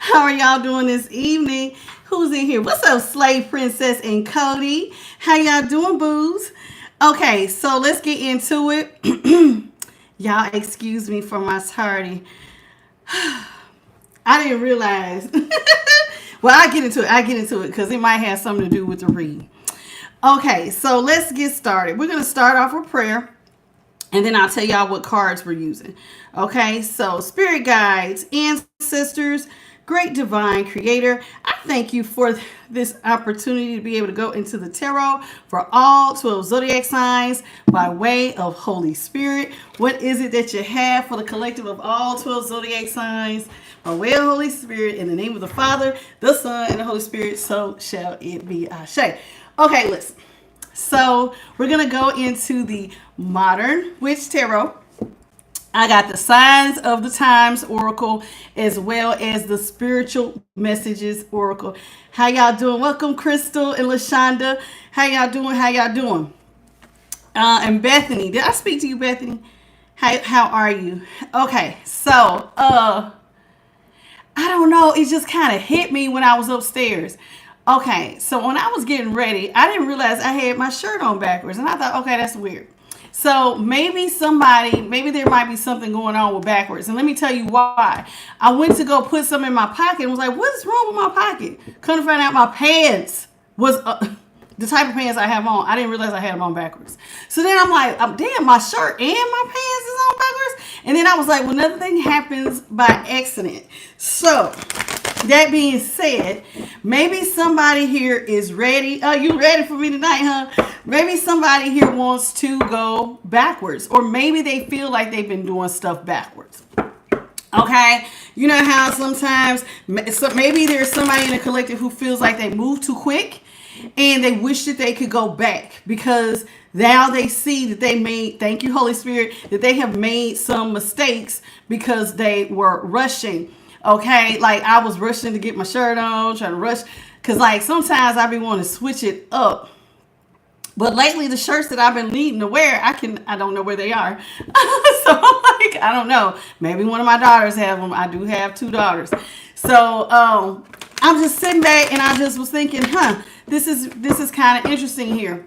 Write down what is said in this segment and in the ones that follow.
How are y'all doing this evening? Who's in here? What's up, Slave Princess and Cody? How y'all doing, boos? Okay, so let's get into it. Y'all excuse me for my tardy. I didn't realize. Well, I get into it because it might have something to do with the read. Okay, so let's get started. We're going to start off with prayer. And then I'll tell y'all what cards we're using. Okay, so spirit guides, ancestors, great divine creator, I thank you for this opportunity to be able to go into the tarot for all 12 zodiac signs by way of Holy Spirit. What is it that you have for the collective of all 12 zodiac signs by way of Holy Spirit? In the name of the Father, the Son, and the Holy Spirit, so shall it be. Ashe. Okay, listen. So we're going to go into the Modern Witch Tarot. I got the Signs of the Times Oracle as well as the Spiritual Messages Oracle. How y'all doing? Welcome, Crystal and LaShonda. How y'all doing? How y'all doing? And Bethany. Did I speak to you, Bethany? How are you? Okay, so I don't know. It just kind of hit me when I was upstairs. Okay, so when I was getting ready, I didn't realize I had my shirt on backwards. And I thought, okay, that's weird. So maybe there might be something going on with backwards. And let me tell you why. I went to go put some in my pocket and was like, what's wrong with my pocket? Couldn't find out my pants was the type of pants I have on. I didn't realize I had them on backwards. So then I'm like, damn, my shirt and my pants is on backwards. And then I was like, well, nothing happens by accident. So that being said, maybe somebody here is ready. You ready for me tonight, huh? Maybe somebody here wants to go backwards. Or maybe they feel like they've been doing stuff backwards. Okay? You know how sometimes, maybe there's somebody in the collective who feels like they moved too quick. And they wish that they could go back because now they see that they made, thank you, Holy Spirit, that they have made some mistakes because they were rushing. Okay, like I was rushing to get my shirt on, trying to rush, because like sometimes I be wanting to switch it up. But lately the shirts that I've been needing to wear, I don't know where they are. So like, I don't know. Maybe one of my daughters have them. I do have two daughters. So I'm just sitting back and I just was thinking, this is kind of interesting here.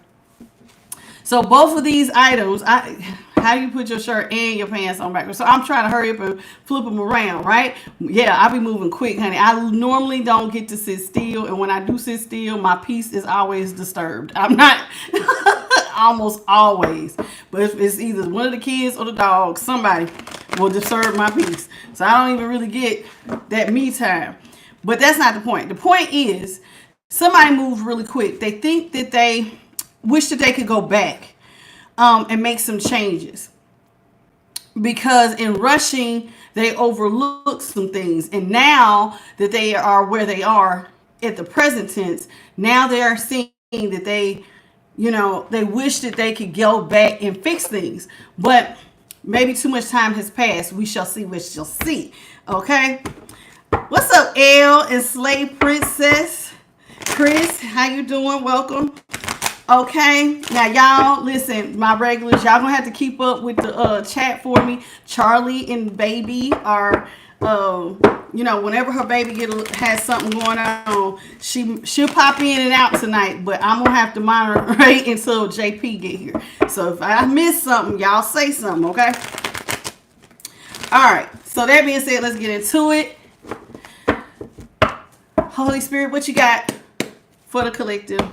So both of these items, how do you put your shirt and your pants on backwards? So I'm trying to hurry up and flip them around, right? Yeah, I be moving quick, honey. I normally don't get to sit still. And when I do sit still, my peace is always disturbed. I'm not almost always. But it's either one of the kids or the dog. Somebody will disturb my peace. So I don't even really get that me time. But that's not the point. The point is somebody moved really quick. They think that they wish that they could go back and make some changes, because in rushing they overlooked some things, and now that they are where they are at the present tense, now they are seeing that they wish that they could go back and fix things, but maybe too much time has passed. We shall see, we shall see. Okay, what's up, Elle and Slave Princess? Chris, how you doing? Welcome. Okay, now y'all listen, my regulars, y'all gonna have to keep up with the chat for me. Charlie and baby are whenever her baby has something going on, she'll pop in and out tonight, but I'm gonna have to moderate until JP get here. So if I miss something, y'all say something, okay? All right, so that being said, let's get into it. Holy Spirit, what you got for the collective?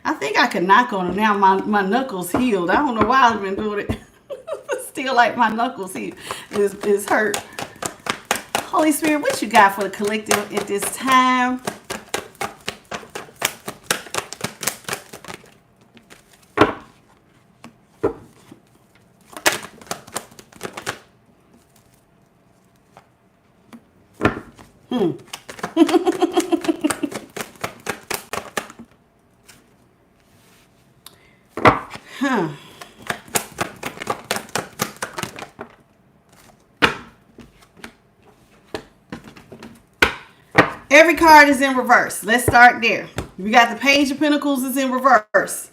I think I could knock on them now. My knuckles healed. I don't know why I've been doing it. Still like my knuckles is hurt. Holy Spirit, what you got for the collective at this time? Every card is in reverse. Let's start there. We got the Page of Pentacles is in reverse.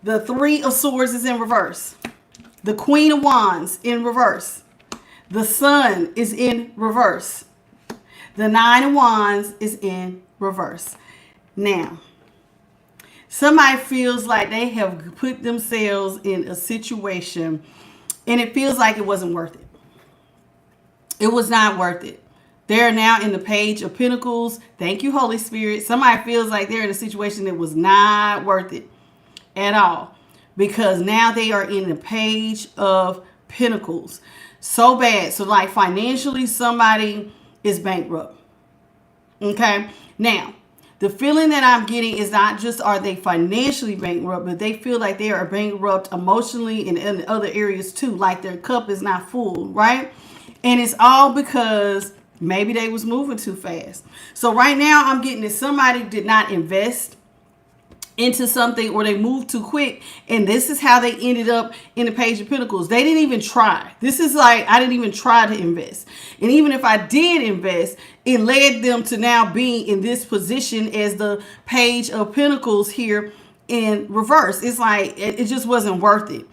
The Three of Swords is in reverse. The Queen of Wands in reverse. The Sun is in reverse. The Nine of Wands is in reverse. Now, somebody feels like they have put themselves in a situation and it feels like it wasn't worth it. It was not worth it. They're now in the Page of Pentacles. Thank you, Holy Spirit. Somebody feels like they're in a situation that was not worth it at all, because now they are in the Page of Pentacles. So bad. So like financially, somebody is bankrupt. Okay. Now, the feeling that I'm getting is not just are they financially bankrupt, but they feel like they are bankrupt emotionally and in other areas too. Like their cup is not full, right? And it's all because maybe they was moving too fast. So right now I'm getting that somebody did not invest into something, or they moved too quick, and this is how they ended up in the Page of Pentacles. They didn't even try. This is like, I didn't even try to invest, and even if I did invest, it led them to now being in this position as the Page of Pentacles here in reverse. It's like it just wasn't worth it.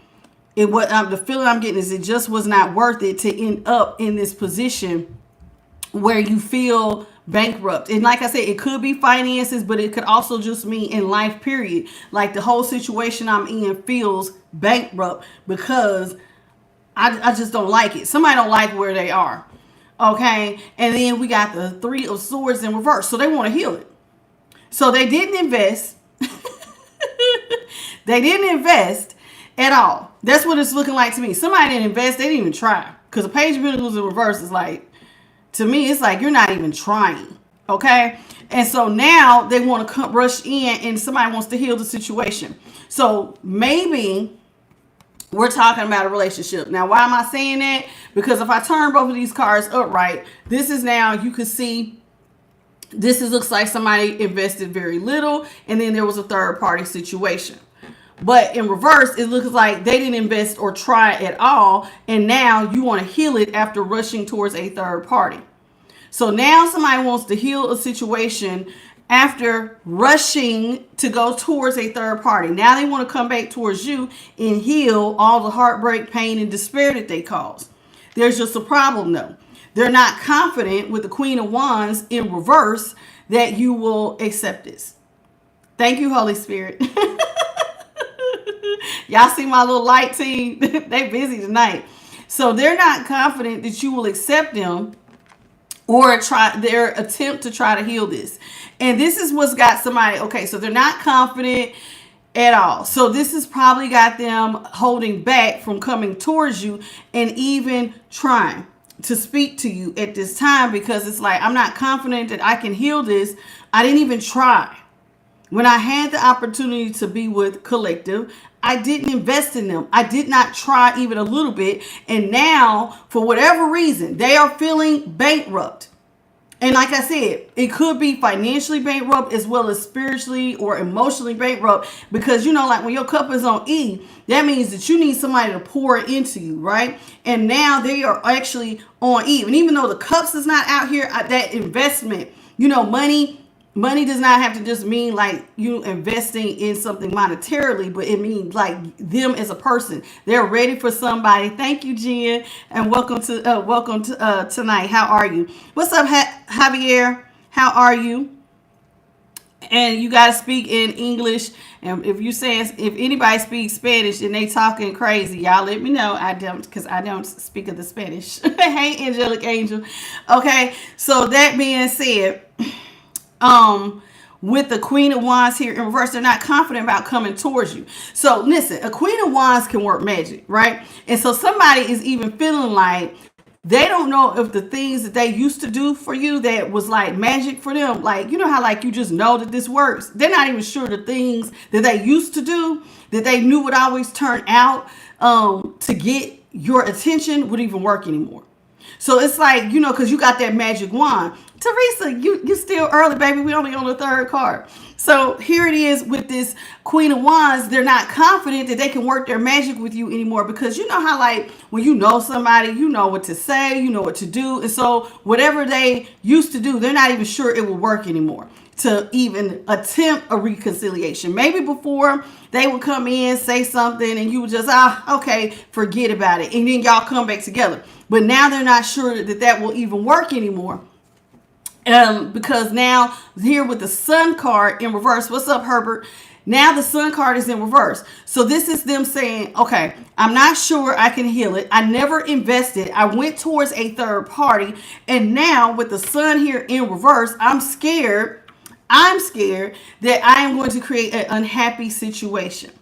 The feeling I'm getting is it just was not worth it to end up in this position where you feel bankrupt. And like I said, it could be finances, but it could also just mean in life, period. Like the whole situation I'm in feels bankrupt because I just don't like it. Somebody don't like where they are. Okay. And then we got the Three of Swords in reverse. So they want to heal it. So they didn't invest. They didn't invest at all. That's what it's looking like to me. Somebody didn't invest. They didn't even try. Because the Page of Pentacles in reverse is like, to me, it's like you're not even trying, okay? And so now they want to rush in and somebody wants to heal the situation. So maybe we're talking about a relationship. Now, why am I saying that? Because if I turn both of these cards upright, this is now, you can see, looks like somebody invested very little and then there was a third party situation. But in reverse, it looks like they didn't invest or try at all. And now you want to heal it after rushing towards a third party. So now somebody wants to heal a situation after rushing to go towards a third party. Now they want to come back towards you and heal all the heartbreak, pain, and despair that they caused. There's just a problem though. They're not confident with the Queen of Wands in reverse that you will accept this. Thank you, Holy Spirit. Y'all see my little light team? They busy tonight. So they're not confident that you will accept them or try their attempt to try to heal this. And this is what's got somebody, okay, so they're not confident at all. So this has probably got them holding back from coming towards you and even trying to speak to you at this time, because it's like, I'm not confident that I can heal this. I didn't even try. When I had the opportunity to be with Collective, I didn't invest in them. I did not try even a little bit. And now, for whatever reason, they are feeling bankrupt. And like I said, it could be financially bankrupt as well as spiritually or emotionally bankrupt. Because, you know, like when your cup is on E, that means that you need somebody to pour into you, right? And now they are actually on E. And even though the cups is not out here, that investment, you know, money does not have to just mean like you investing in something monetarily, but it means like them as a person. They're ready for somebody. Thank you, Jen, and welcome to tonight. How are you? What's up, Javier? How are you? And you got to speak in English. And if anybody speaks Spanish and they talking crazy, y'all let me know. I don't, because I don't speak of the Spanish. Hey, angelic angel. Okay, so that being said, with the Queen of Wands here in reverse, they're not confident about coming towards you. So listen, a Queen of Wands can work magic, right? And so somebody is even feeling like they don't know if the things that they used to do for you that was like magic for them, like, you know how like you just know that this works. They're not even sure the things that they used to do that they knew would always turn out to get your attention would even work anymore. So it's like, you know, because you got that magic wand. Teresa, you still early, baby. We only on the third card. So here it is with this Queen of Wands. They're not confident that they can work their magic with you anymore, because you know how like when you know somebody, you know what to say, you know what to do. And so whatever they used to do, they're not even sure it will work anymore to even attempt a reconciliation. Maybe before they would come in, say something, and you would just, okay, forget about it. And then y'all come back together. But now they're not sure that that will even work anymore. Because now here with the Sun card in reverse, what's up, Herbert? Now the Sun card is in reverse. So this is them saying, okay, I'm not sure I can heal it. I never invested. I went towards a third party. And now with the Sun here in reverse, I'm scared that I am going to create an unhappy situation.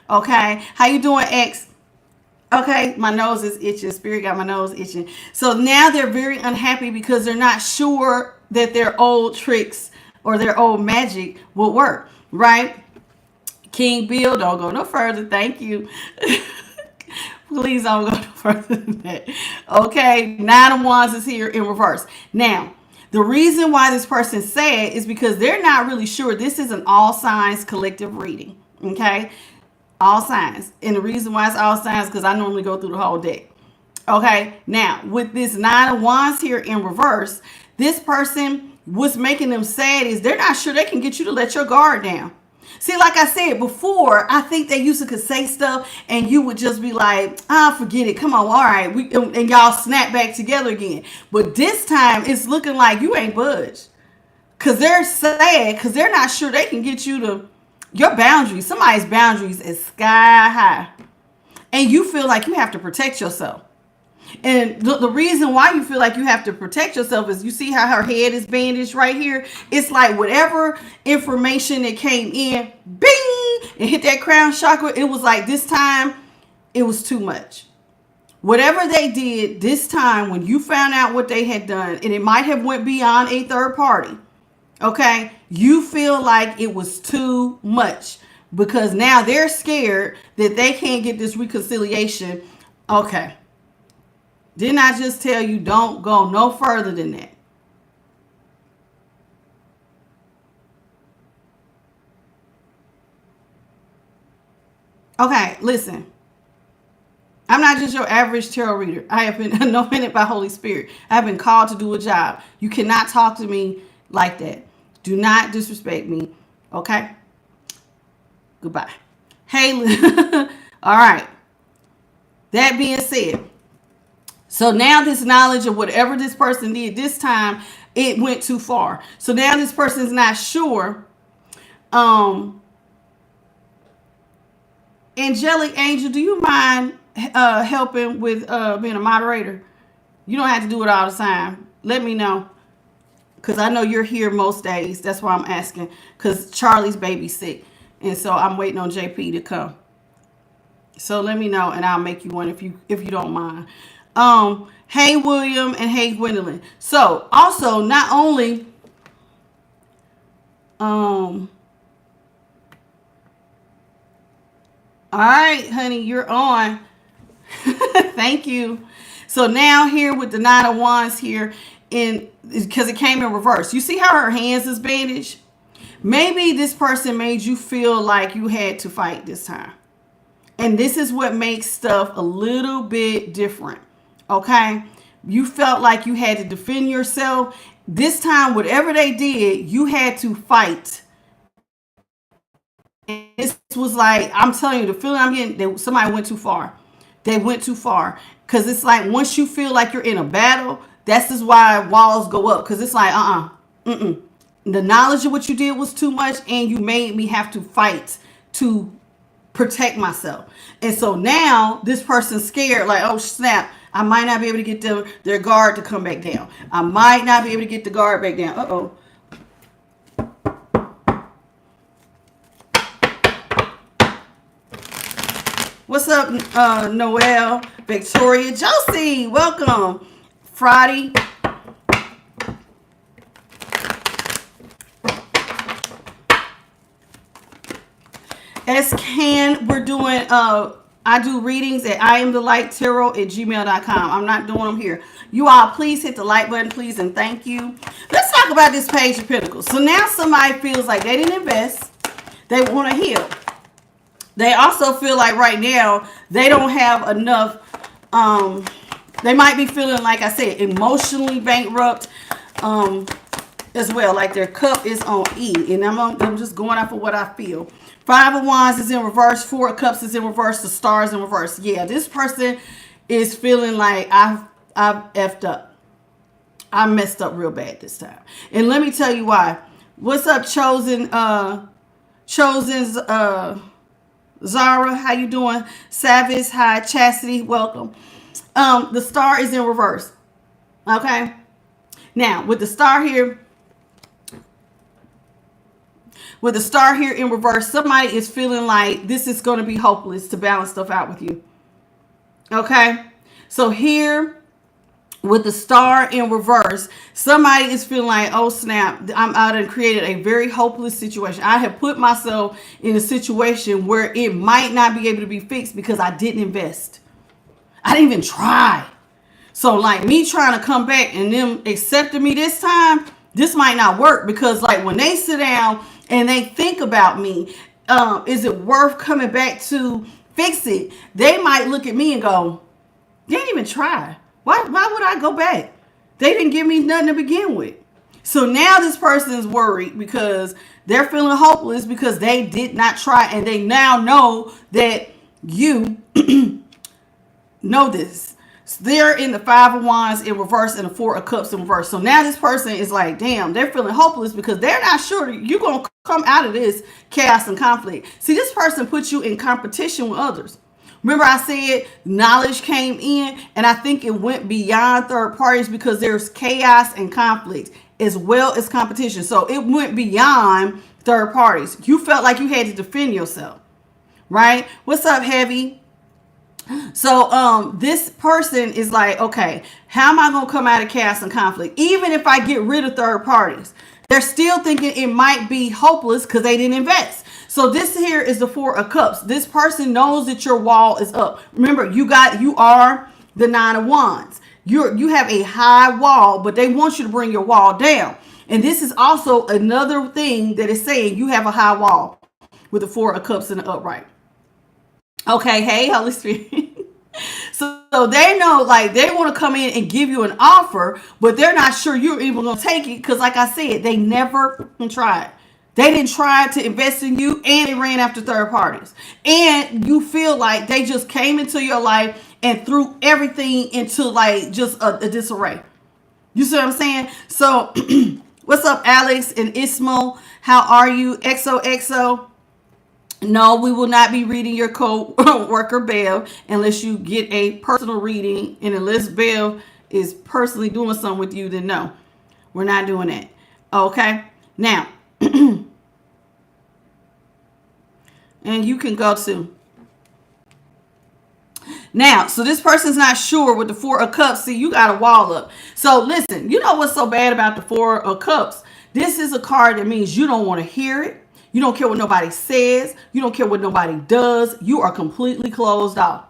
Okay. How you doing, X? Okay, my nose is itching. Spirit got my nose itching. So now they're very unhappy because they're not sure that their old tricks or their old magic will work, right? King Bill, don't go no further. Thank you. Please don't go no further than that. Okay, Nine of Wands is here in reverse. Now, the reason why this person's sad is because they're not really sure. This is an all signs collective reading, okay? All signs. And the reason why it's all signs because I normally go through the whole deck. Okay. Now, with this Nine of Wands here in reverse, this person, what's making them sad is they're not sure they can get you to let your guard down. See, like I said before, I think they used to could say stuff and you would just be like, forget it. Come on. All right. And y'all snap back together again. But this time it's looking like you ain't budged. Because they're sad because they're not sure they can get you to your boundaries. Somebody's boundaries is sky high. And you feel like you have to protect yourself. And the reason why you feel like you have to protect yourself is you see how her head is bandaged right here. It's like whatever information that came in, bing, and hit that crown chakra. It was like this time, it was too much. Whatever they did this time, when you found out what they had done, and it might have went beyond a third party. Okay, you feel like it was too much because now they're scared that they can't get this reconciliation. Okay. Didn't I just tell you don't go no further than that? Okay, listen. I'm not just your average tarot reader. I have been anointed by Holy Spirit. I have been called to do a job. You cannot talk to me like that. Do not disrespect me. Okay? Goodbye. Hey, all right. That being said, so now this knowledge of whatever this person did this time, it went too far. So now this person is not sure. Angelic Angel, do you mind helping with being a moderator? You don't have to do it all the time. Let me know. Because I know you're here most days. That's why I'm asking. Because Charlie's baby's sick. And so I'm waiting on JP to come. So let me know and I'll make you one if you don't mind. Hey William and hey Gwendolyn. So also not only all right, honey, you're on. Thank you. So now here with the Nine of Wands here because it came in reverse. You see how her hands is bandaged? Maybe this person made you feel like you had to fight this time. And this is what makes stuff a little bit different. Okay? You felt like you had to defend yourself. This time, whatever they did, you had to fight. And this was like, I'm telling you, the feeling I'm getting, somebody went too far. They went too far. Because it's like, once you feel like you're in a battle, that's just why walls go up. Because it's like, the knowledge of what you did was too much. And you made me have to fight to protect myself. And so now this person's scared, like, oh snap, I might not be able to get their guard to come back down. I might not be able to get the guard back down. What's up, Noel, Victoria, Josie, welcome. Friday. S-Can, we're doing, I do readings at IamTheLightTarot@gmail.com. I'm not doing them here. You all, please hit the like button, please, and thank you. Let's talk about this Page of Pentacles. So now somebody feels like they didn't invest. They want to heal. They also feel like right now they don't have enough. They might be feeling, like I said, emotionally bankrupt as well. Like their cup is on E. And I'm just going off of what I feel. Five of Wands is in reverse. Four of Cups is in reverse. The Star is in reverse. Yeah, this person is feeling like I've effed up. I messed up real bad this time. And let me tell you why. What's up, Chosen's Zara? How you doing? Savage, hi. Chastity, welcome. The star is in reverse. Okay. Now, with the star here in reverse, somebody is feeling like this is going to be hopeless to balance stuff out with you. Okay. So here, with the star in reverse, somebody is feeling like, oh snap, I done created a very hopeless situation. I have put myself in a situation where it might not be able to be fixed because I didn't invest. I didn't even try. So like me trying to come back and them accepting me this time, this might not work, because like when they sit down and they think about me, is it worth coming back to fix it? They might look at me and go, they didn't even try. Why would I go back? They didn't give me nothing to begin with. So now this person is worried because they're feeling hopeless because they did not try, and they now know that you know this. So they're in the Five of Wands in reverse and the Four of Cups in reverse. So now this person is like, damn, they're feeling hopeless because they're not sure that you're going to come out of this chaos and conflict. See, this person puts you in competition with others. Remember I said knowledge came in, and I think it went beyond third parties because there's chaos and conflict as well as competition. So it went beyond third parties. You felt like you had to defend yourself, right? What's up, Heavy? So this person is like, okay, how am I going to come out of chaos and conflict? Even if I get rid of third parties, they're still thinking it might be hopeless because they didn't invest. So this here is the Four of Cups. This person knows that your wall is up. Remember, you are the Nine of Wands. You have a high wall, but they want you to bring your wall down. And this is also another thing that is saying you have a high wall with the Four of Cups in the upright. Okay, hey, Holy Spirit. So they know, like, they want to come in and give you an offer, but they're not sure you're even going to take it because, like I said, they never tried. They didn't try to invest in you, and they ran after third parties. And you feel like they just came into your life and threw everything into like just a disarray. You see what I'm saying? So what's up, Alex and Ismo? How are you? XOXO. No, we will not be reading your co-worker Bev unless you get a personal reading. And unless Bev is personally doing something with you, then no, we're not doing that. Okay. Now, and you can go to. Now, so this person's not sure with the Four of Cups. See, you got a wall up. So listen, you know what's so bad about the Four of Cups? This is a card that means you don't want to hear it. You don't care what nobody says. You don't care what nobody does. You are completely closed off.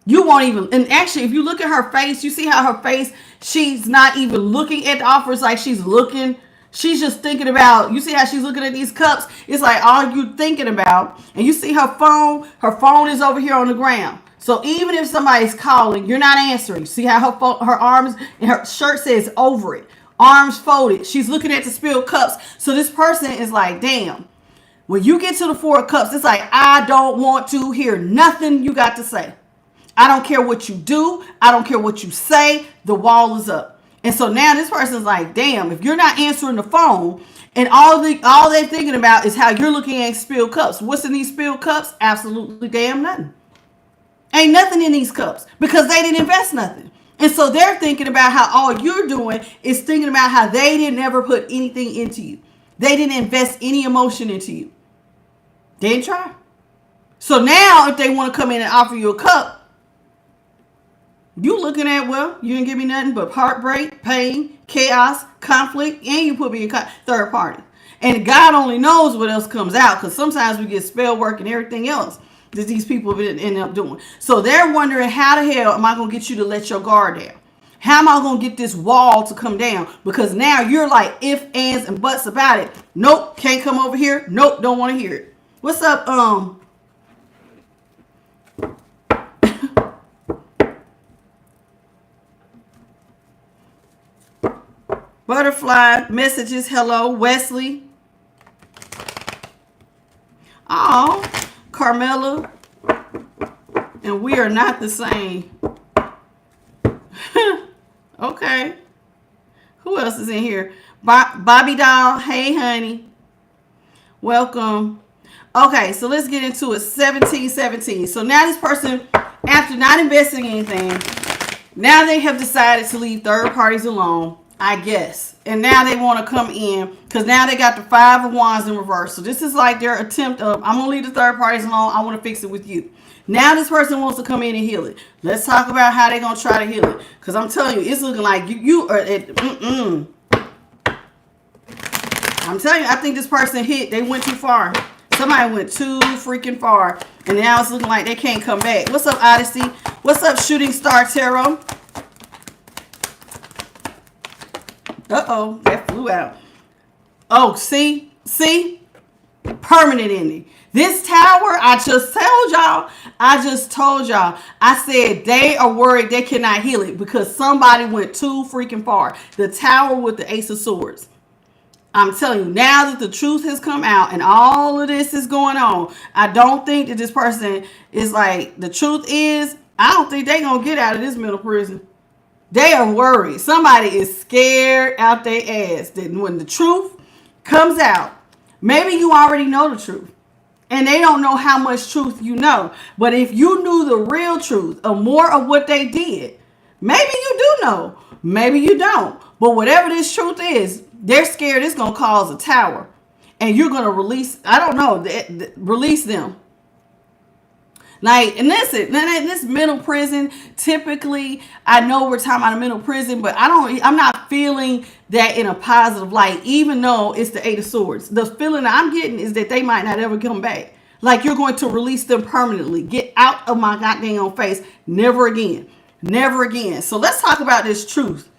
You won't even, and actually, if you look at her face, you see how her face, she's not even looking at the offers like she's looking. She's just thinking about, you see how she's looking at these cups? It's like all you thinking about. And you see her phone is over here on the ground. So even if somebody's calling, you're not answering. See how her arms and her shirt says over it. Arms folded. She's looking at the spilled cups. So this person is like, damn. When you get to the Four of Cups, it's like, I don't want to hear nothing you got to say. I don't care what you do. I don't care what you say. The wall is up. And so now this person's like, damn, if you're not answering the phone and all they're thinking about is how you're looking at spilled cups. What's in these spilled cups? Absolutely damn nothing. Ain't nothing in these cups because they didn't invest nothing. And so they're thinking about how all you're doing is thinking about how they didn't ever put anything into you. They didn't invest any emotion into you. They didn't try. So now if they want to come in and offer you a cup, you looking at, well, you didn't give me nothing but heartbreak, pain, chaos, conflict, and you put me in third party. And God only knows what else comes out, because sometimes we get spell work and everything else that these people end up doing. So they're wondering, how the hell am I going to get you to let your guard down? How am I going to get this wall to come down? Because now you're like if, ands, and buts about it. Nope, can't come over here. Nope, don't want to hear it. What's up, Butterfly messages, hello, Wesley. Oh, Carmela. And we are not the same. Okay. Who else is in here? Bobby Doll. Hey, honey. Welcome. Okay, so let's get into it. 1717. So now this person, after not investing anything, now they have decided to leave third parties alone, I guess. And now they want to come in because now they got the 5 of Wands in reverse. So this is like their attempt of, I'm going to leave the third parties alone. I want to fix it with you. Now this person wants to come in and heal it. Let's talk about how they're going to try to heal it. Because I'm telling you, it's looking like you are at, I'm telling you, I think this person they went too far. Somebody went too freaking far. And now it's looking like they can't come back. What's up, Odyssey? What's up, Shooting Star Tarot? Uh-oh, that flew out. Oh, see? Permanent ending. This tower, I just told y'all. I said they are worried they cannot heal it because somebody went too freaking far. The tower with the Ace of Swords. I'm telling you, now that the truth has come out and all of this is going on, I don't think that this person is like, the truth is, I don't think they're going to get out of this mental prison. They are worried. Somebody is scared out their ass that when the truth comes out, maybe you already know the truth and they don't know how much truth you know. But if you knew the real truth of more of what they did, maybe you do know, maybe you don't. But whatever this truth is, they're scared it's going to cause a tower. And you're going to release, I don't know, release them. Like, and this mental prison, typically, I know we're talking about a mental prison, but I'm not feeling that in a positive light, even though it's the 8 of Swords. The feeling that I'm getting is that they might not ever come back. Like, you're going to release them permanently. Get out of my goddamn face. Never again. Never again. So let's talk about this truth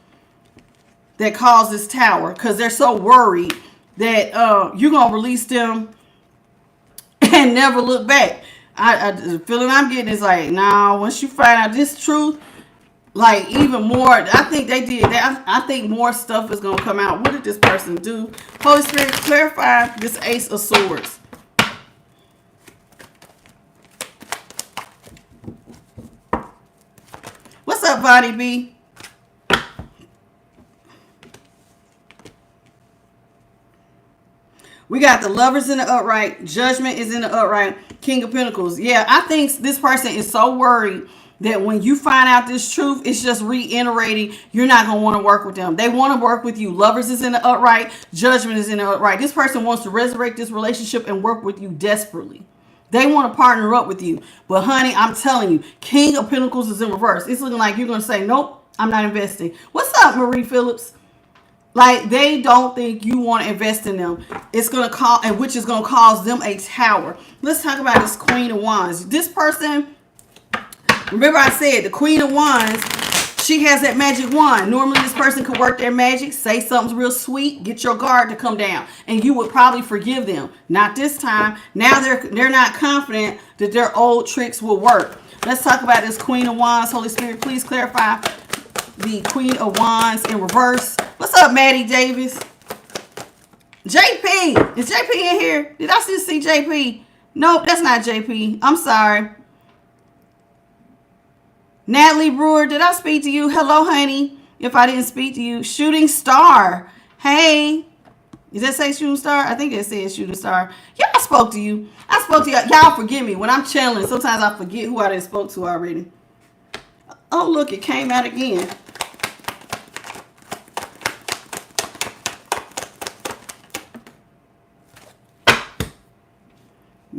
that caused this tower, because they're so worried that you're going to release them and never look back. The feeling I'm getting is like, nah, once you find out this truth, like even more, I think they did that. I think more stuff is going to come out. What did this person do? Holy Spirit, clarify this Ace of Swords. What's up, Bonnie B? We got the Lovers in the upright. Judgment is in the upright. King of Pentacles. Yeah, I think this person is so worried that when you find out this truth, it's just reiterating you're not going to want to work with them. They want to work with you. Lovers is in the upright. Judgment is in the upright. This person wants to resurrect this relationship and work with you desperately. They want to partner up with you. But honey, I'm telling you, King of Pentacles is in reverse. It's looking like you're going to say, nope, I'm not investing. What's up, Marie Phillips? Like, they don't think you want to invest in them. It's going to cause, and which is going to cause them a tower. Let's talk about this Queen of Wands. This person, remember I said the Queen of Wands, she has that magic wand. Normally this person could work their magic, say something real sweet, get your guard to come down, and you would probably forgive them. Not this time. Now they're not confident that their old tricks will work. Let's talk about this Queen of Wands. Holy Spirit, please clarify the Queen of Wands in reverse. What's up, Maddie Davis? JP. Is JP in here? Did I still see JP? Nope, that's not JP. I'm sorry. Natalie Brewer, did I speak to you? Hello, honey. If I didn't speak to you. Shooting Star. Hey. Does that say Shooting Star? I think it says Shooting Star. Yeah, I spoke to you. I spoke to y'all. Y'all forgive me. When I'm channeling, sometimes I forget who I done spoke to already. Oh, look, it came out again.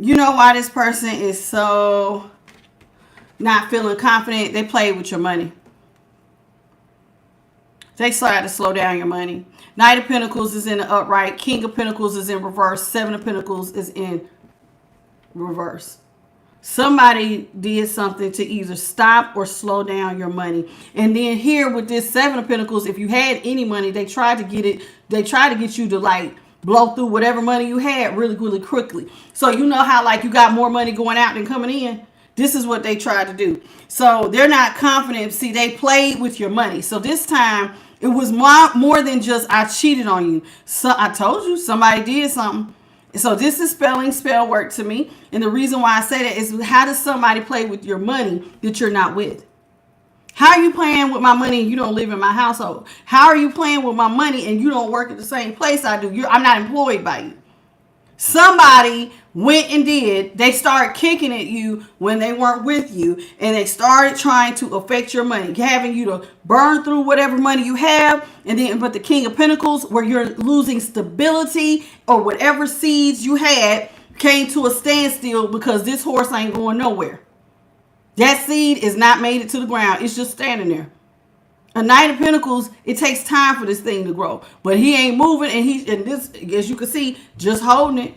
You know why this person is so not feeling confident? They played with your money. They started to slow down your money. Knight of Pentacles is in the upright. King of Pentacles is in reverse. Seven of Pentacles is in reverse. Somebody did something to either stop or slow down your money. And then here with this Seven of Pentacles, if you had any money, they tried to get it. They tried to get you to like blow through whatever money you had really, really quickly. So you know how like you got more money going out than coming in? This is what they tried to do. So they're not confident. See, they played with your money. So this time it was more than just I cheated on you. So I told you somebody did something. So this is spell work to me. And the reason why I say that is how does somebody play with your money that you're not with? How are you playing with my money and you don't live in my household? How are you playing with my money and you don't work at the same place I do? I'm not employed by you. Somebody went and they started kicking at you when they weren't with you, and they started trying to affect your money, having you to burn through whatever money you have. But the King of Pentacles, where you're losing stability, or whatever seeds you had came to a standstill because this horse ain't going nowhere. That seed is not made it to the ground. It's just standing there. A Knight of Pentacles, it takes time for this thing to grow. But he ain't moving, and this, as you can see, just holding it.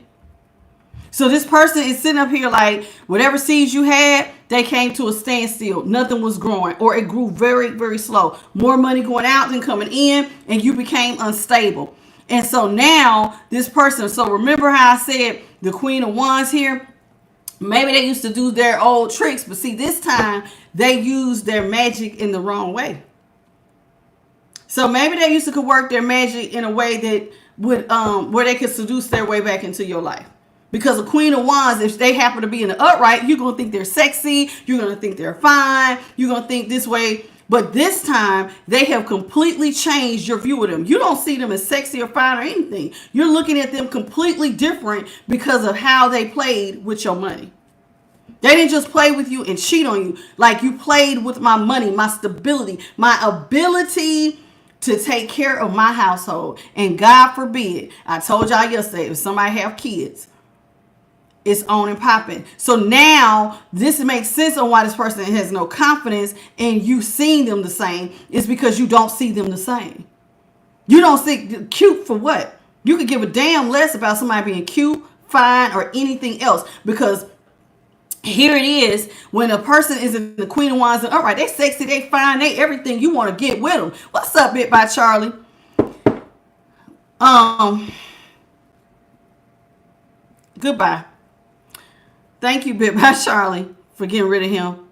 So this person is sitting up here like, whatever seeds you had, they came to a standstill. Nothing was growing, or it grew very, very slow. More money going out than coming in, and you became unstable. And so now this person, so remember how I said the Queen of Wands here? Maybe they used to do their old tricks, but see, this time they used their magic in the wrong way. So maybe they used to could work their magic in a way that would where they could seduce their way back into your life. Because a Queen of Wands, if they happen to be in the upright, you're going to think they're sexy. You're going to think they're fine. You're going to think this way. But this time, they have completely changed your view of them. You don't see them as sexy or fine or anything. You're looking at them completely different because of how they played with your money. They didn't just play with you and cheat on you. Like, you played with my money, my stability, my ability to take care of my household. And God forbid, I told y'all yesterday, if somebody have kids, it's on and popping. So now this makes sense on why this person has no confidence in you seeing them the same. It's because you don't see them the same. You don't see cute for what? You could give a damn less about somebody being cute, fine, or anything else. Because here it is, when a person is in the Queen of Wands and upright, they sexy, they fine, they everything. You want to get with them. What's up, Bit by Charlie? Goodbye. Thank you, Bit by Charlie, for getting rid of him.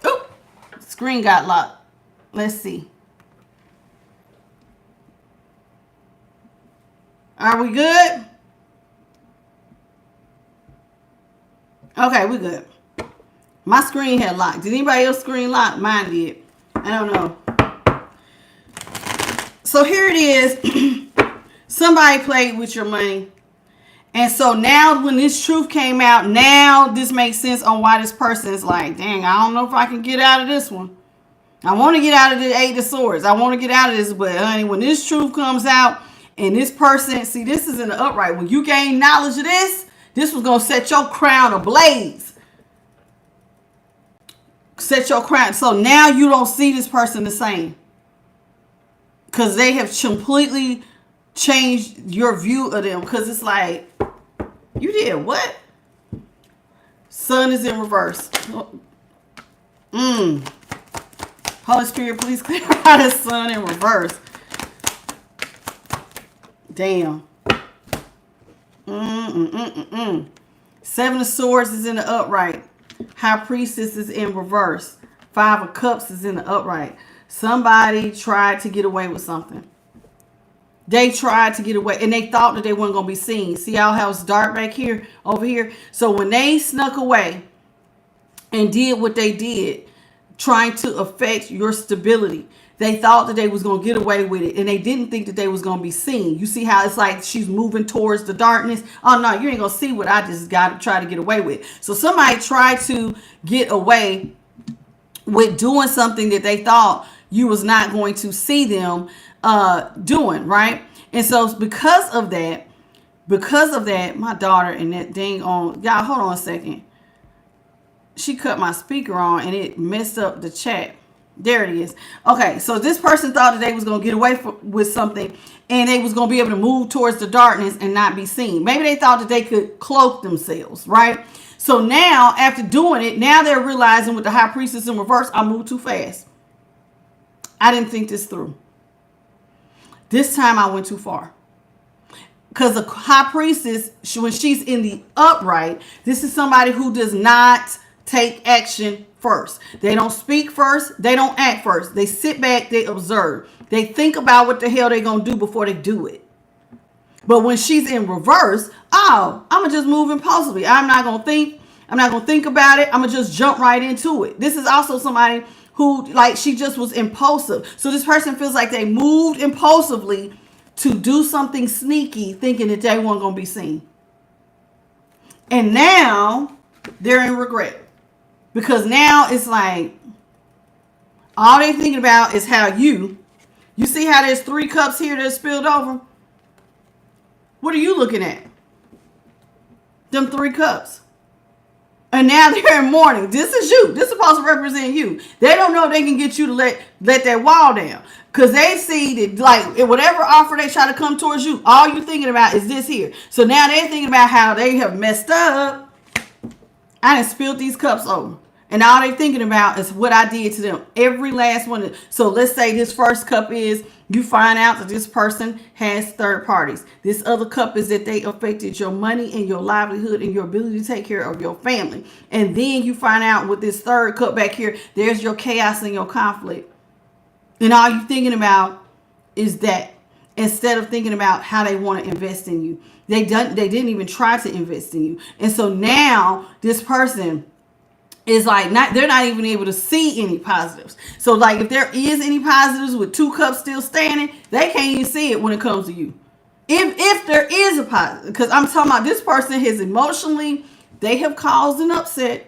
Oop, screen got locked. Let's see. Are we good? Okay, we're good. My screen had locked. Did anybody else screen lock? Mine did. I don't know. So here it is. Somebody played with your money. And so now when this truth came out, now this makes sense on why this person is like, dang, I don't know if I can get out of this one. I want to get out of the Eight of Swords. I want to get out of this. But honey, when this truth comes out and this person, see, this is in the upright. When you gain knowledge of this was going to set your crown ablaze. Set your crown. So now you don't see this person the same. Because they have completely changed your view of them. Because it's like, you did what? Sun is in reverse. Holy Spirit, please clear out the sun in reverse. Damn. Seven of Swords is in the upright. High Priestess is in reverse. Five of Cups is in the upright. Somebody tried to get away with something. They tried to get away, and they thought that they weren't going to be seen. See how it's dark back here, over here? So when they snuck away and did what they did, trying to affect your stability, they thought that they was going to get away with it, and they didn't think that they was going to be seen. You see how it's like she's moving towards the darkness? Oh, no, you ain't going to see what I just got to try to get away with. So somebody tried to get away with doing something that they thought you was not going to see them doing, right? And so because of that, my daughter and that dang on, y'all, hold on a second. She cut my speaker on and it messed up the chat. There it is. Okay, so this person thought that they was going to get away with something and they was going to be able to move towards the darkness and not be seen. Maybe they thought that they could cloak themselves, right? So now, after doing it, now they're realizing with the High Priestess in reverse, I moved too fast. I didn't think this through. This time I went too far. Because the High Priestess, when she's in the upright, this is somebody who does not take action first. They don't speak first. They don't act first. They sit back. They observe. They think about what the hell they're going to do before they do it. But when she's in reverse, oh, I'm going to just move impulsively. I'm not going to think. I'm not going to think about it. I'm going to just jump right into it. This is also somebody who, like, she just was impulsive. So this person feels like they moved impulsively to do something sneaky, thinking that they weren't going to be seen. And now they're in regret. Because now it's like, all they're thinking about is how you see how there's 3 cups here that spilled over? What are you looking at? Them 3 cups. And now they're in mourning. This is you. This is supposed to represent you. They don't know if they can get you to let that wall down. Because they see that, like, whatever offer they try to come towards you, all you're thinking about is this here. So now they're thinking about how they have messed up. I done spilled these cups over. And all they're thinking about is what I did to them. Every last one. So let's say this first cup is you find out that this person has third parties. This other cup is that they affected your money and your livelihood and your ability to take care of your family. And then you find out with this third cup back here, there's your chaos and your conflict. And all you're thinking about is that, instead of thinking about how they want to invest in you. They didn't even try to invest in you. And so now this person is like, they're not even able to see any positives. So like, if there is any positives with 2 cups still standing, they can't even see it when it comes to you. If there is a positive, because I'm talking about this person has emotionally, they have caused an upset.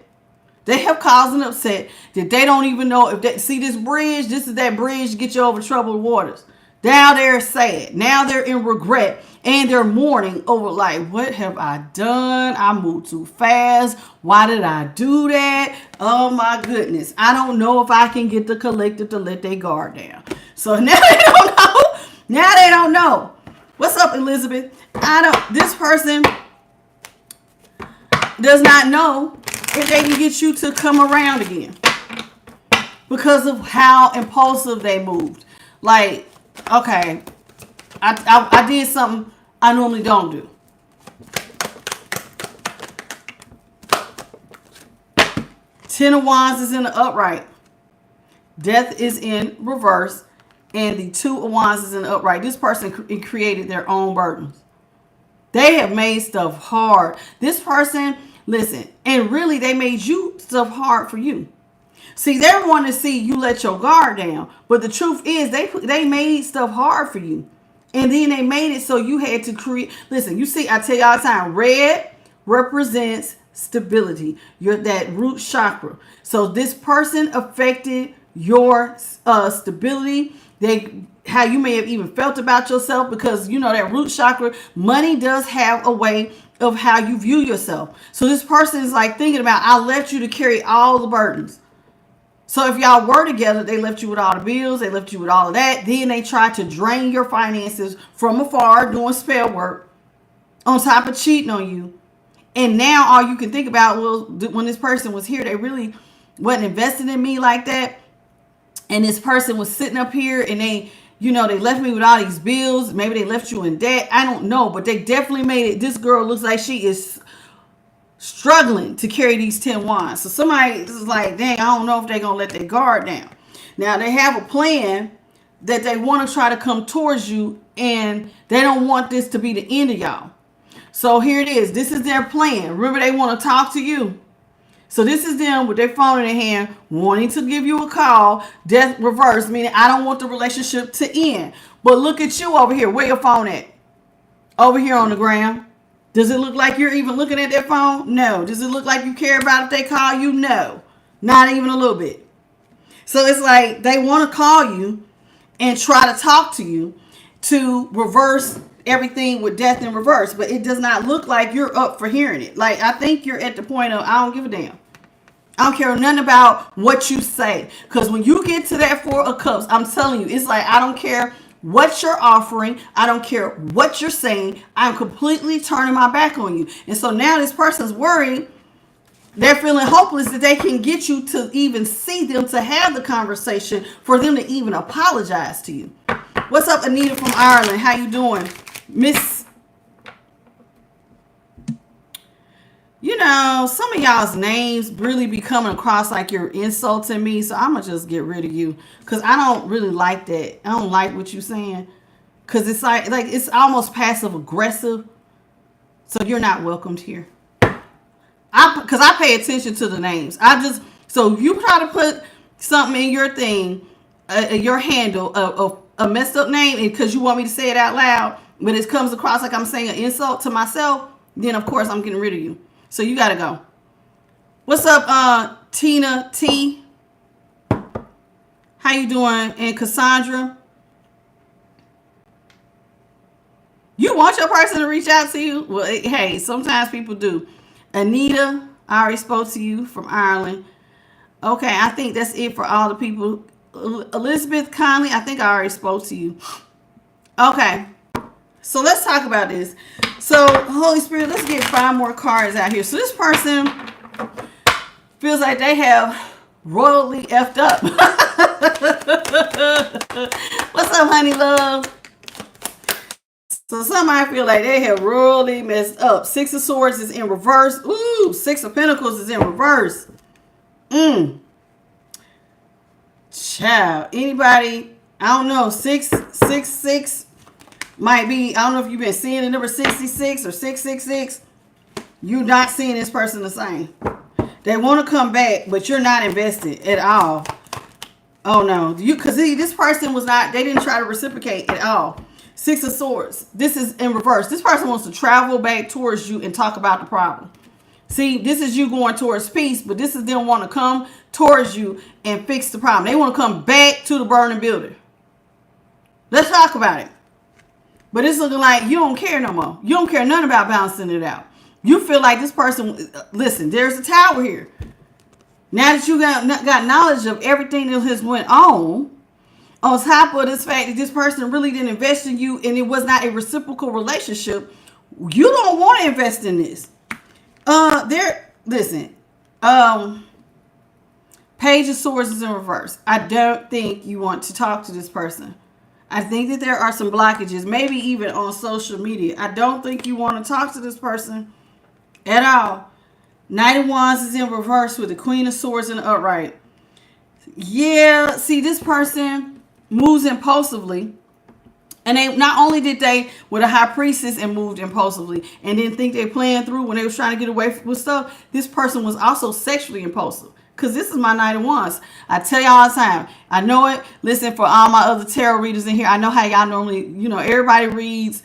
They have caused an upset that they don't even know if they see this bridge. This is that bridge to get you over troubled waters. Now they're sad. Now they're in regret. And they're mourning over, like, what have I done? I moved too fast. Why did I do that? Oh my goodness. I don't know if I can get the collective to let their guard down. So now they don't know. Now they don't know. What's up, Elizabeth? This person does not know if they can get you to come around again because of how impulsive they moved. Like, okay, I did something I normally don't do. Ten of Wands is in the upright. Death is in reverse. And the 2 of Wands is in the upright. This person created their own burdens. They have made stuff hard. This person, listen, and really they made you stuff hard for you. See, they want to see you let your guard down. But the truth is they made stuff hard for you. And then they made it so you had to create. Listen, you see, I tell you all the time, red represents stability. You're that root chakra. So this person affected your stability. How you may have even felt about yourself, because you know that root chakra, money does have a way of how you view yourself. So this person is like thinking about, I left you to carry all the burdens. So if y'all were together, they left you with all the bills, they left you with all of that. Then they tried to drain your finances from afar, doing spell work, on top of cheating on you. And now all you can think about, well, when this person was here, they really wasn't invested in me like that. And this person was sitting up here and they left me with all these bills. Maybe they left you in debt. I don't know, but they definitely made it. This girl looks like she is struggling to carry these 10 wands. So somebody is like, dang, I don't know if they're going to let their guard down. Now they have a plan that they want to try to come towards you, and they don't want this to be the end of y'all. So here it is. This is their plan. Remember, they want to talk to you. So this is them with their phone in their hand, wanting to give you a call. Death reverse, meaning I don't want the relationship to end. But look at you over here. Where your phone at? Over here on the ground. Does it look like you're even looking at their phone? No. Does it look like you care about if they call you? No. Not even a little bit. So it's like they want to call you and try to talk to you to reverse everything with death in reverse. But it does not look like you're up for hearing it. Like, I think you're at the point of, I don't give a damn. I don't care nothing about what you say. Because when you get to that 4 of Cups, I'm telling you, it's like, I don't care what you're offering. I don't care what you're saying. I'm completely turning my back on you. And so now this person's worried. They're feeling hopeless that they can get you to even see them, to have the conversation, for them to even apologize to you. What's up, Anita from Ireland? How you doing? Miss, some of y'all's names really be coming across like you're insulting me. So I'm going to just get rid of you, because I don't really like that. I don't like what you're saying, because it's like it's almost passive aggressive. So you're not welcomed here. Because I pay attention to the names. So you try to put something in your thing, your handle, a messed up name, because you want me to say it out loud, but it comes across like I'm saying an insult to myself, then of course I'm getting rid of you. So you got to go. What's up, Tina T? How you doing? And Cassandra? You want your person to reach out to you? Well, hey, sometimes people do. Anita, I already spoke to you from Ireland. Okay, I think that's it for all the people. Elizabeth Conley, I think I already spoke to you. Okay, so let's talk about this. So, Holy Spirit, let's get 5 more cards out here. So this person feels like they have royally effed up. What's up, honey love? So somebody feel like they have royally messed up. 6 of Swords is in reverse. Ooh, 6 of Pentacles is in reverse. Child. Anybody, I don't know, 666 might be, I don't know if you've been seeing the number 66 or 666. You're not seeing this person the same. They want to come back, but you're not invested at all. Oh no, because this person was not, they didn't try to reciprocate at all. 6 of Swords. This is in reverse. This person wants to travel back towards you and talk about the problem. See, this is you going towards peace, but this is them want to come towards you and fix the problem. They want to come back to the burning building. Let's talk about it. But it's looking like you don't care no more. You don't care nothing about balancing it out. You feel like this person, listen, there's a tower here. Now that you got knowledge of everything that has went on top of this fact that this person really didn't invest in you and it was not a reciprocal relationship, you don't want to invest in this. Listen, Page of Swords is in reverse. I don't think you want to talk to this person. I think that there are some blockages, maybe even on social media. I don't think you want to talk to this person at all. Knight of Wands is in reverse with the Queen of Swords in the upright. Yeah, see, this person moves impulsively. And they not only did they with a High Priestess and moved impulsively and didn't think they planned through when they was trying to get away with stuff, this person was also sexually impulsive. Because this is my Knight of Wands. I tell y'all all the time. I know it. Listen, for all my other tarot readers in here, I know how y'all normally, everybody reads,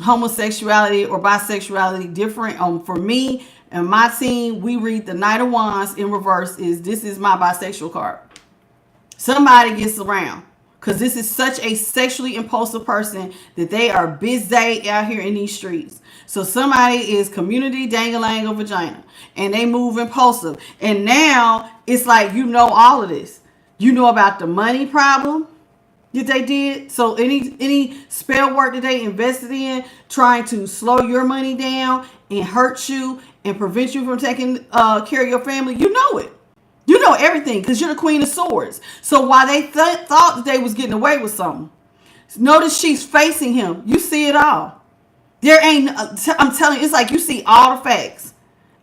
homosexuality or bisexuality different. For me and my team, we read the Knight of Wands in reverse. This is my bisexual card. Somebody gets around. Because this is such a sexually impulsive person that they are busy out here in these streets. So somebody is community dang-a-lang vagina. And they move impulsive. And now it's like all of this. You know about the money problem that they did. So any spell work that they invested in trying to slow your money down and hurt you and prevent you from taking care of your family, you know it. You know everything because you're the Queen of Swords. So while they thought that they was getting away with something, notice she's facing him. You see it all. There ain't, I'm telling you, it's like you see all the facts.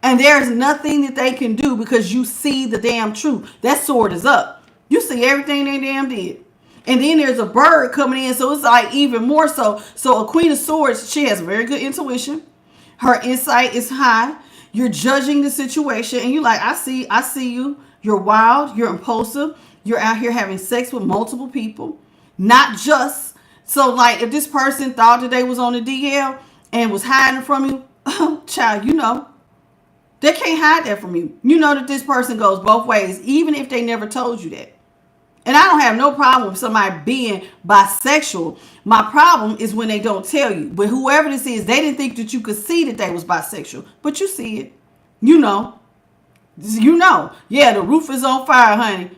And there's nothing that they can do because you see the damn truth. That sword is up. You see everything they damn did. And then there's a bird coming in. So it's like even more so. So a Queen of Swords, she has very good intuition. Her insight is high. You're judging the situation. And you're like, I see you. You're wild. You're impulsive. You're out here having sex with multiple people. Not just. So like if this person thought that they was on the DL and was hiding from you, child, they can't hide that from you. You know that this person goes both ways, even if they never told you that. And I don't have no problem with somebody being bisexual. My problem is when they don't tell you. But whoever this is, they didn't think that you could see that they was bisexual. But you see it. Yeah, the roof is on fire, honey.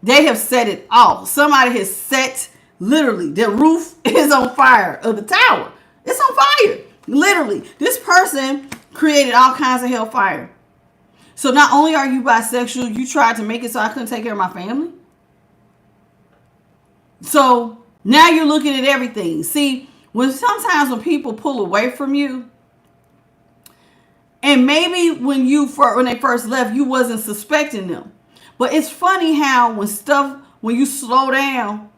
They have set it off. Somebody has set, literally, the roof is on fire of the tower. It's on fire. Literally. This person created all kinds of hellfire. So not only are you bisexual, you tried to make it so I couldn't take care of my family. So now you're looking at everything. See, sometimes when people pull away from you, and maybe when they first left, you wasn't suspecting them. But it's funny how when you slow down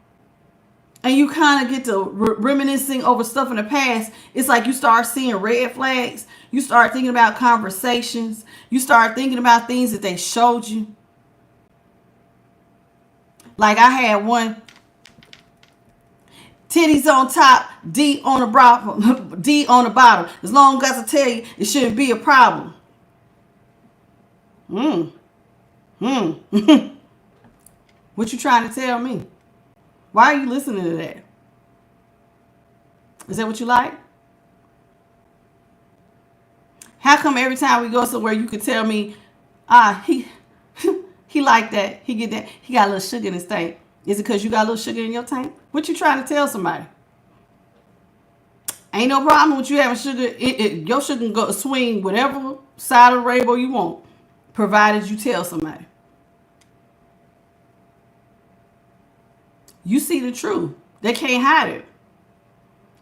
and you kind of get to reminiscing over stuff in the past, it's like you start seeing red flags. You start thinking about conversations. You start thinking about things that they showed you. Like I had one, titties on top, D on the bottom, D on the bottom. As long as I tell you, it shouldn't be a problem. What you trying to tell me? Why are you listening to that? Is that what you like? How come every time we go somewhere you could tell me, he he like that, he get that, he got a little sugar in his tank? Is it because you got a little sugar in your tank? What you trying to tell somebody? Ain't no problem with you having sugar. Your sugar can go swing whatever side of the rainbow you want, provided you tell somebody. You see the truth. They can't hide it.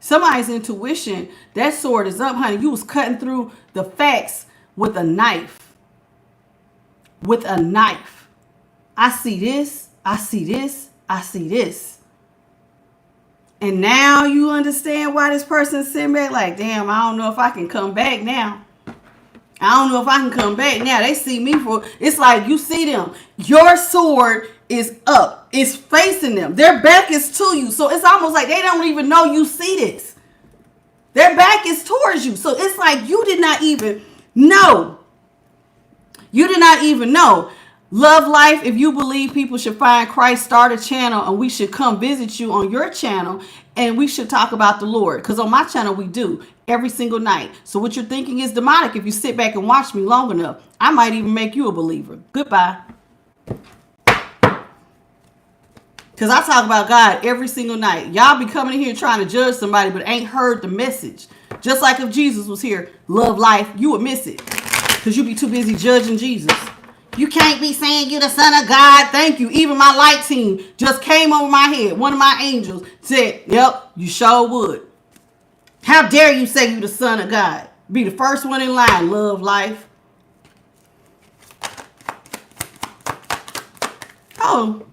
Somebody's intuition, that sword is up, honey. You was cutting through the facts with a knife. With a knife. I see this. I see this. I see this. And now you understand why this person's sitting back like, damn, I don't know if I can come back now. I don't know if I can come back now. They see me for, it's like you see them. Your sword is up. It's facing them. Their back is to you. So it's almost like they don't even know you see this. Their back is towards you. So it's like you did not even know. You did not even know. Love Life, if you believe people should find Christ, start a channel and we should come visit you on your channel and we should talk about the Lord. Because on my channel we do every single night. So what you're thinking is demonic if you sit back and watch me long enough. I might even make you a believer. Goodbye. Because I talk about God every single night. Y'all be coming in here trying to judge somebody but ain't heard the message. Just like if Jesus was here, Love Life, you would miss it. Because you be too busy judging Jesus. You can't be saying you the son of God. Thank you. Even my light team just came over my head. One of my angels said, yep, you sure would. How dare you say you the son of God? Be the first one in line, Love Life. Oh.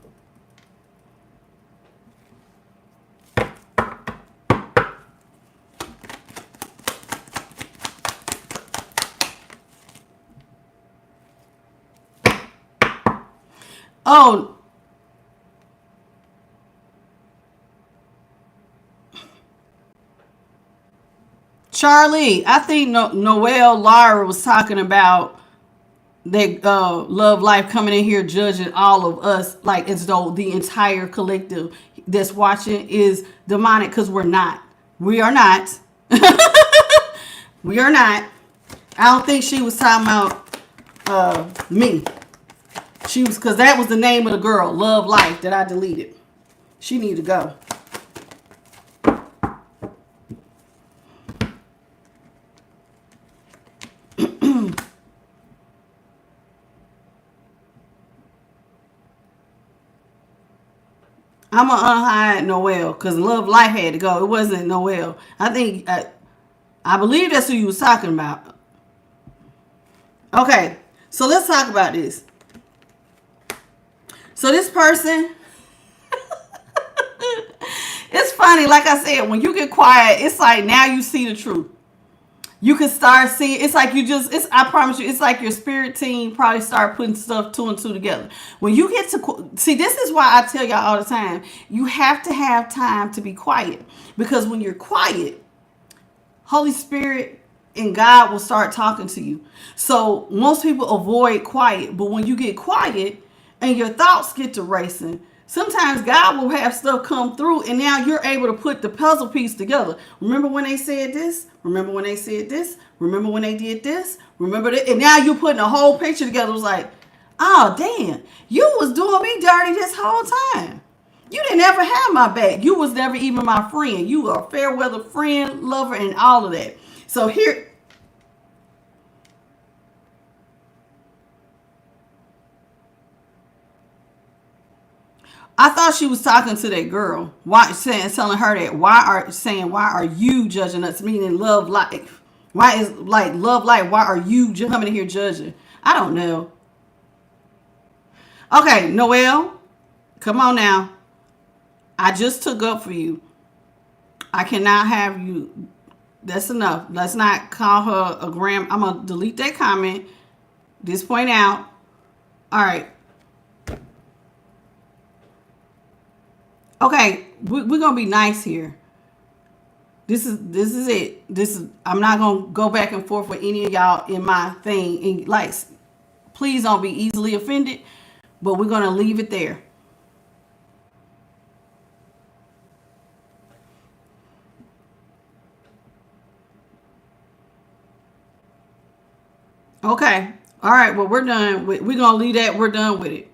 Oh, Charlie, I think Noelle Lara was talking about that Love Life coming in here judging all of us like as though the entire collective that's watching is demonic because we're not. We are not. We are not. I don't think she was talking about me. She was, because that was the name of the girl, Love Life, that I deleted. She need to go. I'm going to unhide Noelle because Love Life had to go. It wasn't Noelle. I think, I believe that's who you was talking about. Okay, so let's talk about this. So this person, it's funny. Like I said, when you get quiet, it's like now you see the truth. You can start seeing, it's like you just, I promise you, it's like your spirit team probably start putting stuff two and two together. When you get to, see, this is why I tell y'all all the time, you have to have time to be quiet. Because when you're quiet, Holy Spirit and God will start talking to you. So most people avoid quiet, but when you get quiet, and your thoughts get to racing, sometimes God will have stuff come through and now you're able to put the puzzle piece together. Remember when they said this? Remember when they said this? Remember when they did this? Remember that? And now you're putting a whole picture together. It was like, oh, damn, you was doing me dirty this whole time. You didn't ever have my back. You was never even my friend. You were a fair weather friend, lover, and all of that. So here, I thought she was talking to that girl. Why telling her that? Why are you judging us? Meaning Love Life. Why is like Love Life? Why are you coming in here judging? I don't know. Okay, Noelle, come on now. I just took up for you. I cannot have you. That's enough. Let's not call her a gram. I'm gonna delete that comment. This point out. All right. Okay, we're gonna be nice here. This is it. I'm not gonna go back and forth with any of y'all in my thing. And like, please don't be easily offended. But we're gonna leave it there. Okay. All right. Well, we're done. We're gonna leave that. We're done with it.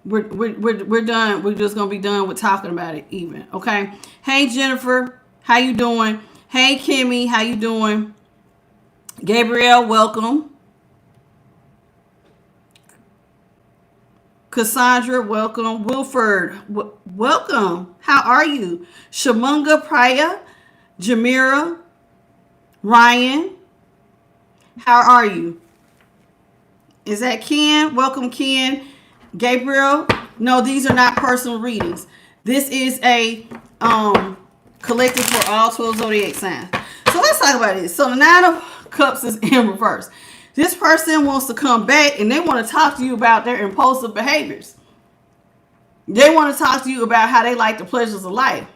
We're done. We're just gonna be done with talking about it. Even. Okay. Hey Jennifer, how you doing? Hey Kimmy, how you doing? Gabrielle, welcome. Cassandra, welcome. Wilford, welcome. How are you? Shamunga Praya, Jamira, Ryan, how are you? Is that Ken? Welcome, Ken. Gabriel, no, these are not personal readings. This is a collective for all 12 zodiac signs. So let's talk about this. So the Nine of Cups is in reverse. This person wants to come back and they want to talk to you about their impulsive behaviors. They want to talk to you about how they like the pleasures of life.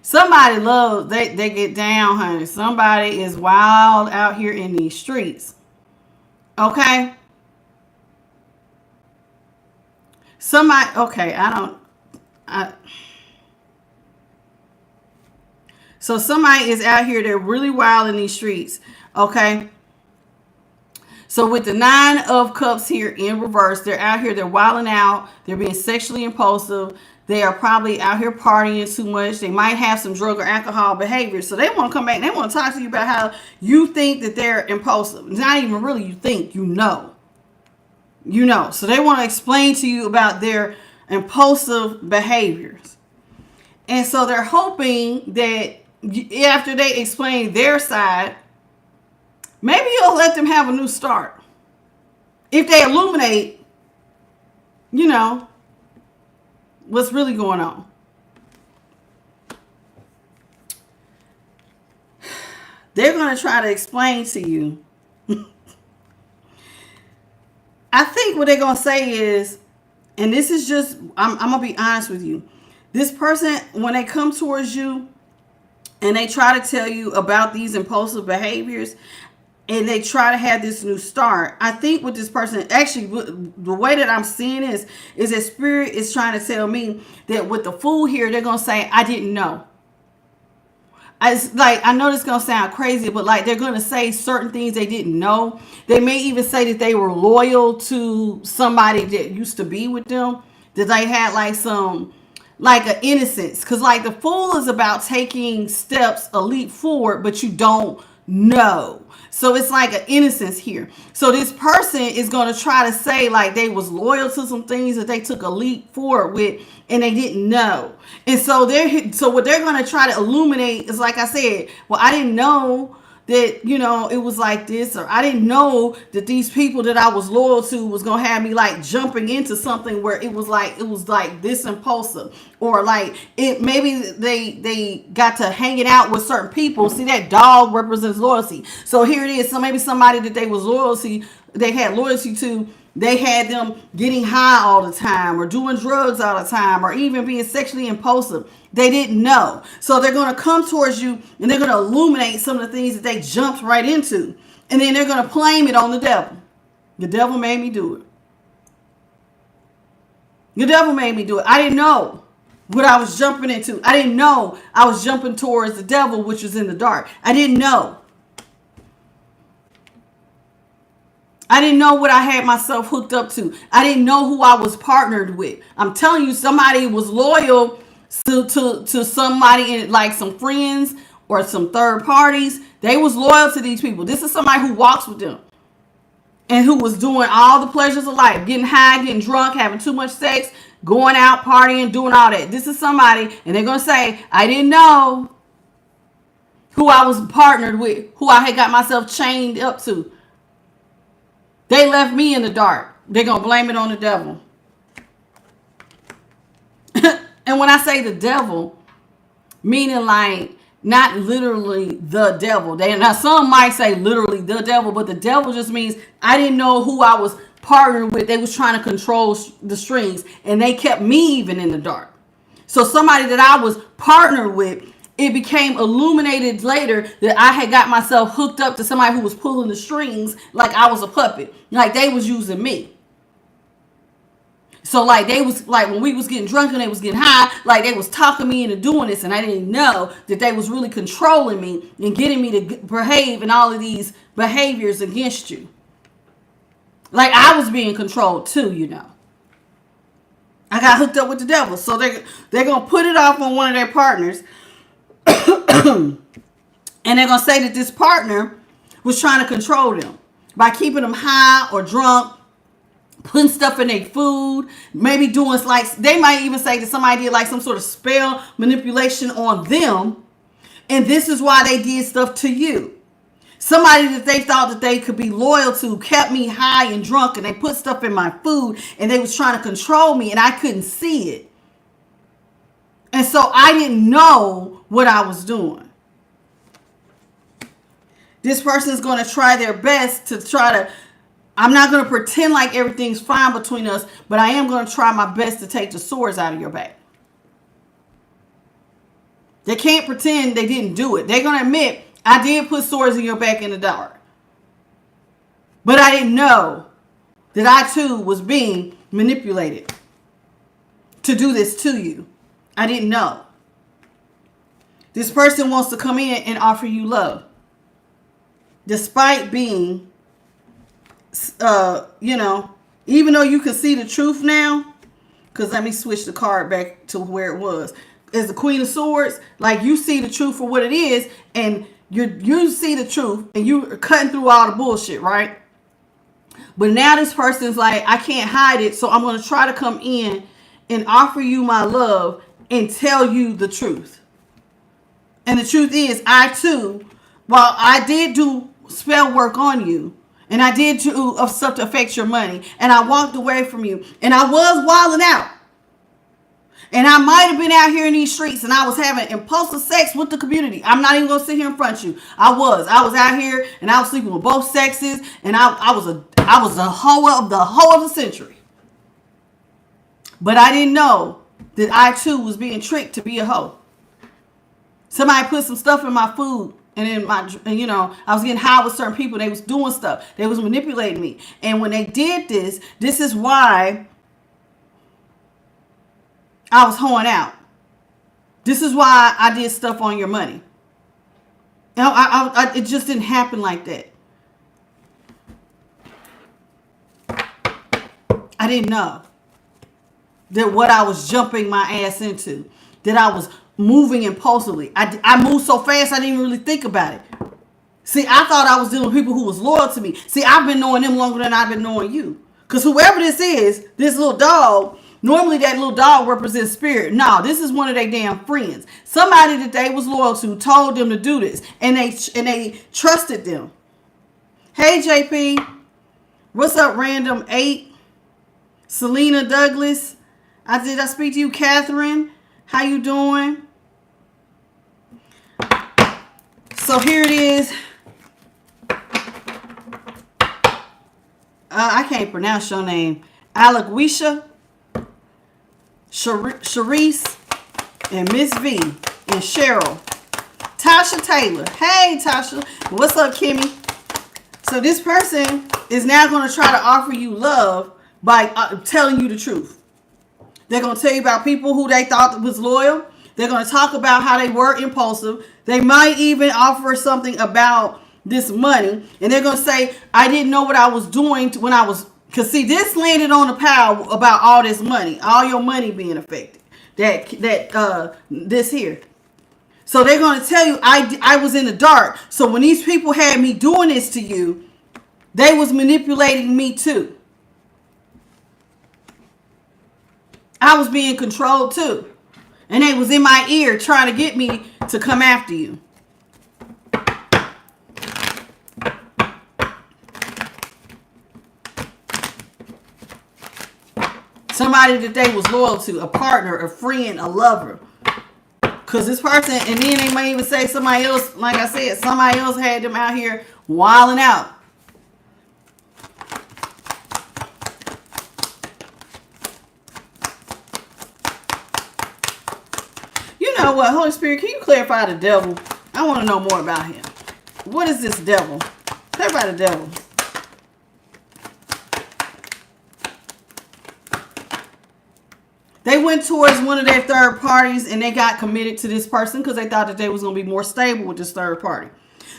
Somebody loves, they get down, honey. Somebody is wild out here in these streets. Okay? Somebody, okay, so somebody is out here, they're really wild in these streets. Okay? So with the Nine of Cups here in reverse, they're out here, they're wilding out, they're being sexually impulsive, they are probably out here partying too much, they might have some drug or alcohol behavior, so they want to come back and they want to talk to you about how you think that they're impulsive. It's not even really you think, you know. You know, so they want to explain to you about their impulsive behaviors. And so they're hoping that after they explain their side, maybe you'll let them have a new start. If they illuminate, you know, what's really going on. They're going to try to explain to you. I think what they're going to say is, and this is just, I'm going to be honest with you. This person, when they come towards you and they try to tell you about these impulsive behaviors, and they try to have this new start, I think with this person, actually, the way that I'm seeing is that Spirit is trying to tell me that with the Fool here, they're going to say, I didn't know. I know this is going to sound crazy, but like they're going to say certain things they didn't know. They may even say that they were loyal to somebody that used to be with them, that they had like some, like an innocence. Because like the Fool is about taking steps, a leap forward, but you don't know. So it's like an innocence here. So this person is going to try to say like they was loyal to some things that they took a leap forward with and they didn't know. And so what they're going to try to illuminate is, like I said, well, I didn't know that, you know, it was like this, or I didn't know that these people that I was loyal to was going to have me like jumping into something where it was like this impulsive, or like it, maybe they got to hanging out with certain people. See, that dog represents loyalty. So here it is. So maybe somebody that they had loyalty to, they had them getting high all the time or doing drugs all the time or even being sexually impulsive. They didn't know. So they're going to come towards you and they're going to illuminate some of the things that they jumped right into. And then they're going to blame it on the devil. The devil made me do it. The devil made me do it. I didn't know what I was jumping into. I didn't know I was jumping towards the devil, which was in the dark. I didn't know. I didn't know what I had myself hooked up to. I didn't know who I was partnered with. I'm telling you, somebody was loyal to somebody, in like some friends or some third parties. They was loyal to these people. This is somebody who walks with them and who was doing all the pleasures of life, getting high, getting drunk, having too much sex, going out, partying, doing all that. This is somebody, and they're going to say, I didn't know who I was partnered with, who I had got myself chained up to. They left me in the dark. They're going to blame it on the devil. And when I say the devil, meaning like not literally the devil. Now some might say literally the devil, but the devil just means I didn't know who I was partnered with. They was trying to control the strings, and they kept me even in the dark. So somebody that I was partnered with, it became illuminated later that I had got myself hooked up to somebody who was pulling the strings like I was a puppet. Like they was using me. So like they was like when we was getting drunk and they was getting high, like they was talking me into doing this, and I didn't know that they was really controlling me and getting me to behave in all of these behaviors against you. Like I was being controlled too, you know. I got hooked up with the devil. So they're going to put it off on one of their partners. And they're going to say that this partner was trying to control them by keeping them high or drunk, putting stuff in their food, maybe doing like, they might even say that somebody did like some sort of spell manipulation on them. And this is why they did stuff to you. Somebody that they thought that they could be loyal to kept me high and drunk, and they put stuff in my food, and they was trying to control me, and I couldn't see it. And so I didn't know what I was doing. This person is going to try their best to I'm not going to pretend like everything's fine between us, but I am going to try my best to take the swords out of your back. They can't pretend they didn't do it. They're going to admit, I did put swords in your back in the dark. But I didn't know that I too was being manipulated to do this to you. I didn't know. This person wants to come in and offer you love. Despite being, even though you can see the truth now, because let me switch the card back to where it was. As the Queen of Swords, like you see the truth for what it is, and you see the truth, and you're cutting through all the bullshit, right? But now this person's like, I can't hide it, so I'm going to try to come in and offer you my love and tell you the truth. And the truth is, I too, while I did do spell work on you, and I did do stuff to affect your money, and I walked away from you, and I was wilding out. And I might have been out here in these streets and I was having impulsive sex with the community. I'm not even going to sit here in front of you. I was out here and I was sleeping with both sexes. And I was a hoe of the century. But I didn't know that I too was being tricked to be a hoe. Somebody put some stuff in my food. And then I was getting high with certain people. They was doing stuff. They was manipulating me. And when they did this is why I was hoeing out. This is why I did stuff on your money. It just didn't happen like that. I didn't know that what I was jumping my ass into, that I was moving impulsively. I moved so fast I didn't even really think about it. See, I thought I was dealing with people who was loyal to me. See, I've been knowing them longer than I've been knowing you. Because whoever this is, this little dog, normally that little dog represents spirit. No, this is one of their damn friends. Somebody that they was loyal to told them to do this. And they trusted them. Hey, JP. What's up, Random 8? Selena Douglas. Did I speak to you, Catherine? How you doing? So here it is. I can't pronounce your name. Alaguisha, Sharice, and Miss V, and Cheryl. Tasha Taylor. Hey, Tasha. What's up, Kimmy? So this person is now going to try to offer you love by telling you the truth. They're going to tell you about people who they thought was loyal. They're going to talk about how they were impulsive. They might even offer something about this money. And they're going to say, I didn't know what I was doing when I was... Because see, this landed on the pile about all this money. All your money being affected. This here. So they're going to tell you, I was in the dark. So when these people had me doing this to you, they was manipulating me too. I was being controlled too. And they was in my ear trying to get me to come after you. Somebody that they was loyal to, a partner, a friend, a lover. Because this person, and then they might even say somebody else, like I said, somebody else had them out here wilding out. know what? Holy Spirit, can you clarify the devil? I want to know more about him. What is this devil? Clarify the devil. They went towards one of their third parties and they got committed to this person because they thought that they was going to be more stable with this third party.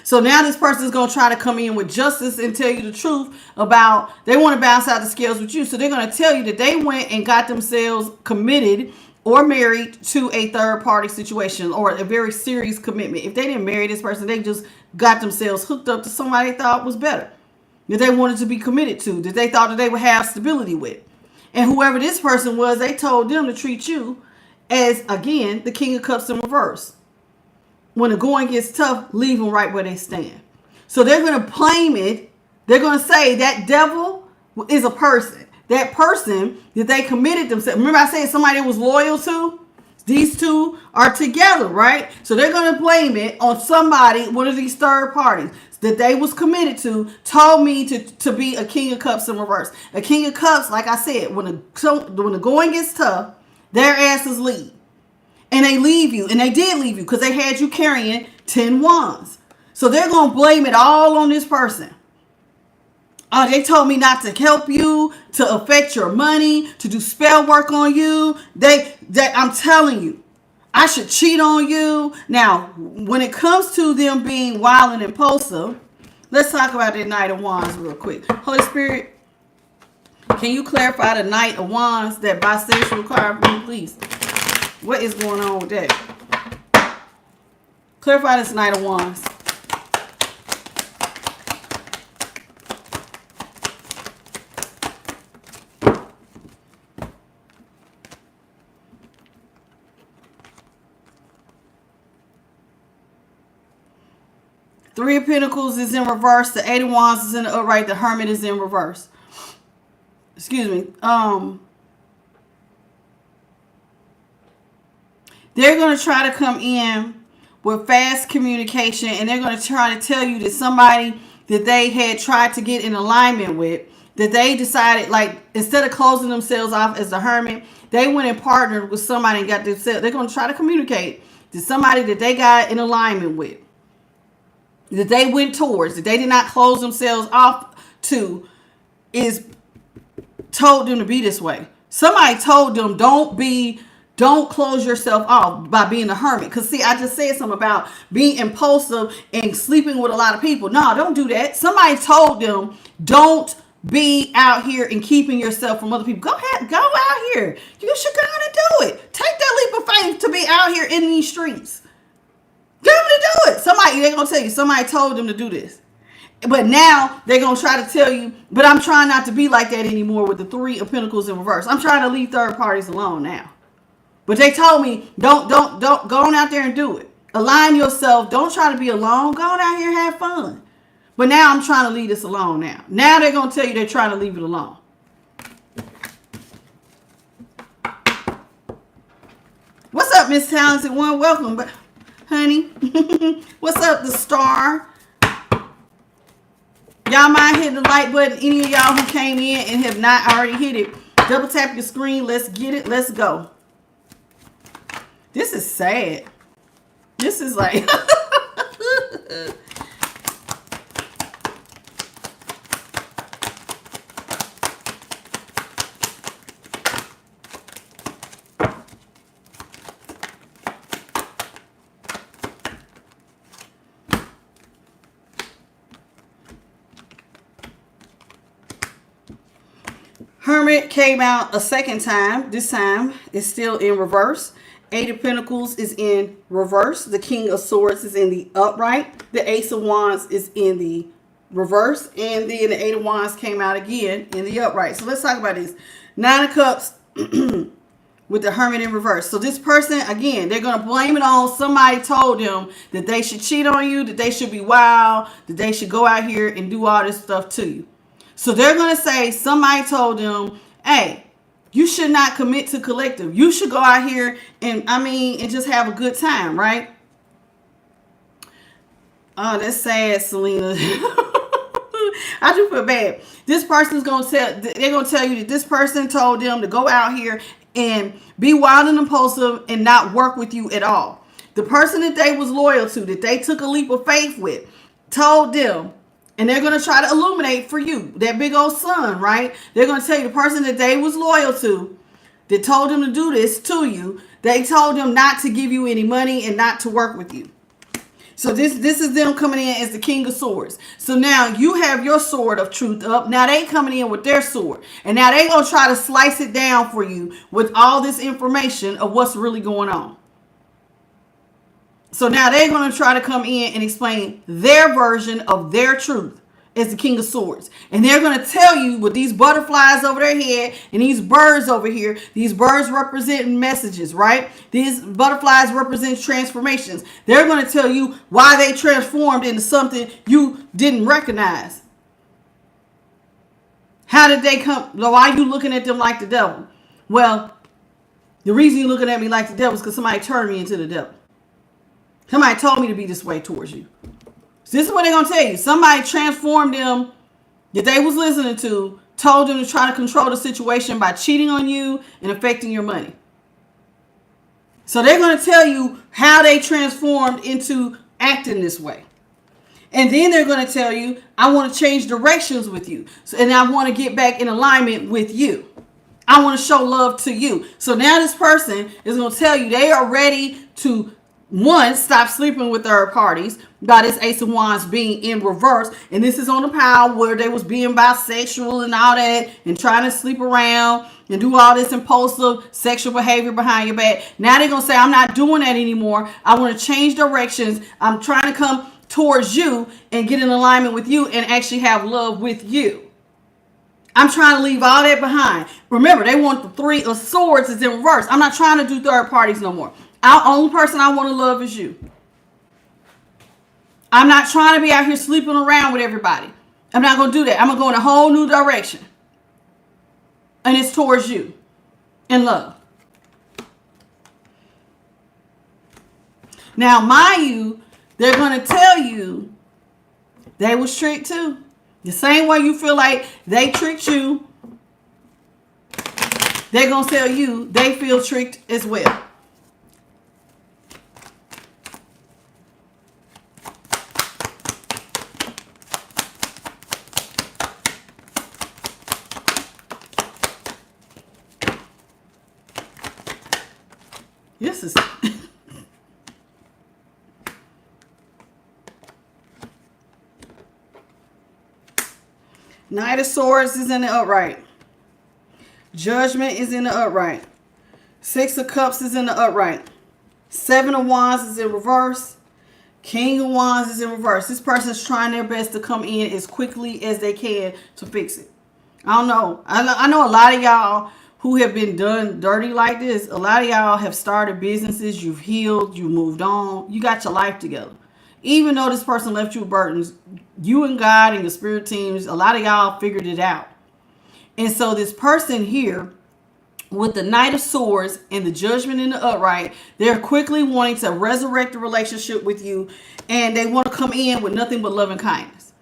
So now this person is going to try to come in with justice and tell you the truth about, they want to balance out the scales with you. So they're going to tell you that they went and got themselves committed or married to a third party situation or a very serious commitment. If they didn't marry this person, they just got themselves hooked up to somebody they thought was better, that they wanted to be committed to, that they thought that they would have stability with. And whoever this person was, they told them to treat you as, again, the King of Cups in reverse. When the going gets tough, leave them right where they stand. So they're going to claim it. They're going to say that devil is a person. That person that they committed themselves. Remember I said somebody was loyal to? These two are together, right? So they're going to blame it on somebody, one of these third parties that they was committed to, told me to be a King of Cups in reverse. A King of Cups, like I said, when the going gets tough, their asses leave. And they leave you. And they did leave you because they had you carrying 10 wands. So they're going to blame it all on this person. They told me not to help you, to affect your money, to do spell work on you. I'm telling you, I should cheat on you. Now, when it comes to them being wild and impulsive, let's talk about that Knight of Wands real quick. Holy Spirit, can you clarify the Knight of Wands, that bisexual card for me, please? What is going on with that? Clarify this Knight of Wands. Three of Pentacles is in reverse. The Eight of Wands is in the upright. The Hermit is in reverse. Excuse me. They're going to try to come in with fast communication, and they're going to try to tell you that somebody that they had tried to get in alignment with, that they decided, like, instead of closing themselves off as the Hermit, they went and partnered with somebody and got themselves. They're going to try to communicate to somebody that they got in alignment with, that they went towards, that they did not close themselves off to, is told them to be this way. Somebody told them, don't close yourself off by being a hermit. Because see, I just said something about being impulsive and sleeping with a lot of people. No, don't do that. Somebody told them, don't be out here and keeping yourself from other people. Go out here. You should go on and do it. Take that leap of faith to be out here in these streets. Get them to do it. They're going to tell you, somebody told them to do this. But now they're going to try to tell you, but I'm trying not to be like that anymore with the Three of Pentacles in reverse. I'm trying to leave third parties alone now. But they told me, don't go on out there and do it. Align yourself. Don't try to be alone. Go on out here and have fun. But now I'm trying to leave this alone now. Now they're going to tell you they're trying to leave it alone. What's up, Miss Talented One? Welcome, honey. What's up, the star? Y'all mind hitting the like button? Any of y'all who came in and have not already hit it, double tap your screen. Let's get it. Let's go. This is sad. This is like... Hermit came out a second time. This time it's still in reverse. Eight of Pentacles is in reverse. The King of Swords is in the upright. The Ace of Wands is in the reverse. And then the Eight of Wands came out again in the upright. So let's talk about this. Nine of Cups with the Hermit in reverse. So this person, again, they're going to blame it on somebody told them that they should cheat on you, that they should be wild, that they should go out here and do all this stuff to you. So they're going to say somebody told them, hey, you should not commit to collective. You should go out here and, and just have a good time, right? Oh, that's sad, Selena. I do feel bad. This person's going to they're going to tell you that this person told them to go out here and be wild and impulsive and not work with you at all. the person that they was loyal to, that they took a leap of faith with, told them, and they're going to try to illuminate for you, that big old sun, right? They're going to tell you the person that they was loyal to, that told them to do this to you, they told them not to give you any money and not to work with you. So this is them coming in as the King of Swords. So now you have your sword of truth up. Now they coming in with their sword. And now they going to try to slice it down for you with all this information of what's really going on. So now they're going to try to come in and explain their version of their truth as the King of Swords. And they're going to tell you with these butterflies over their head and these birds over here. These birds represent messages, right? These butterflies represent transformations. They're going to tell you why they transformed into something you didn't recognize. How did they come? Why are you looking at them like the devil? Well, the reason you're looking at me like the devil is because somebody turned me into the devil. Somebody told me to be this way towards you. So this is what they're going to tell you. Somebody transformed them that they was listening to, told them to try to control the situation by cheating on you and affecting your money. So they're going to tell you how they transformed into acting this way. And then they're going to tell you, I want to change directions with you. And I want to get back in alignment with you. I want to show love to you. So now this person is going to tell you they are ready to, one, stop sleeping with third parties by this Ace of Wands being in reverse. And this is on the pile where they was being bisexual and all that and trying to sleep around and do all this impulsive sexual behavior behind your back. Now they're going to say, I'm not doing that anymore. I want to change directions. I'm trying to come towards you and get in alignment with you and actually have love with you. I'm trying to leave all that behind. Remember, they want the Three of Swords is in reverse. I'm not trying to do third parties no more. The only person I want to love is you. I'm not trying to be out here sleeping around with everybody. I'm not going to do that. I'm going to go in a whole new direction. And it's towards you in love. Now, mind you, they're going to tell you they was tricked too. The same way you feel like they tricked you, they're going to tell you they feel tricked as well. This is... Knight of Swords is in the upright. Judgment is in the upright. Six of Cups is in the upright. Seven of Wands is in reverse. King of Wands is in reverse. This person's trying their best to come in as quickly as they can to fix it. I don't know. I know a lot of y'all who have been done dirty like this. A lot of y'all have started businesses. You've healed. You moved on. You got your life together. Even though this person left you burdens, you and God and your spirit teams, a lot of y'all figured it out. And so this person here with the Knight of Swords and the Judgment in the upright, they're quickly wanting to resurrect the relationship with you. And they want to come in with nothing but love and kindness.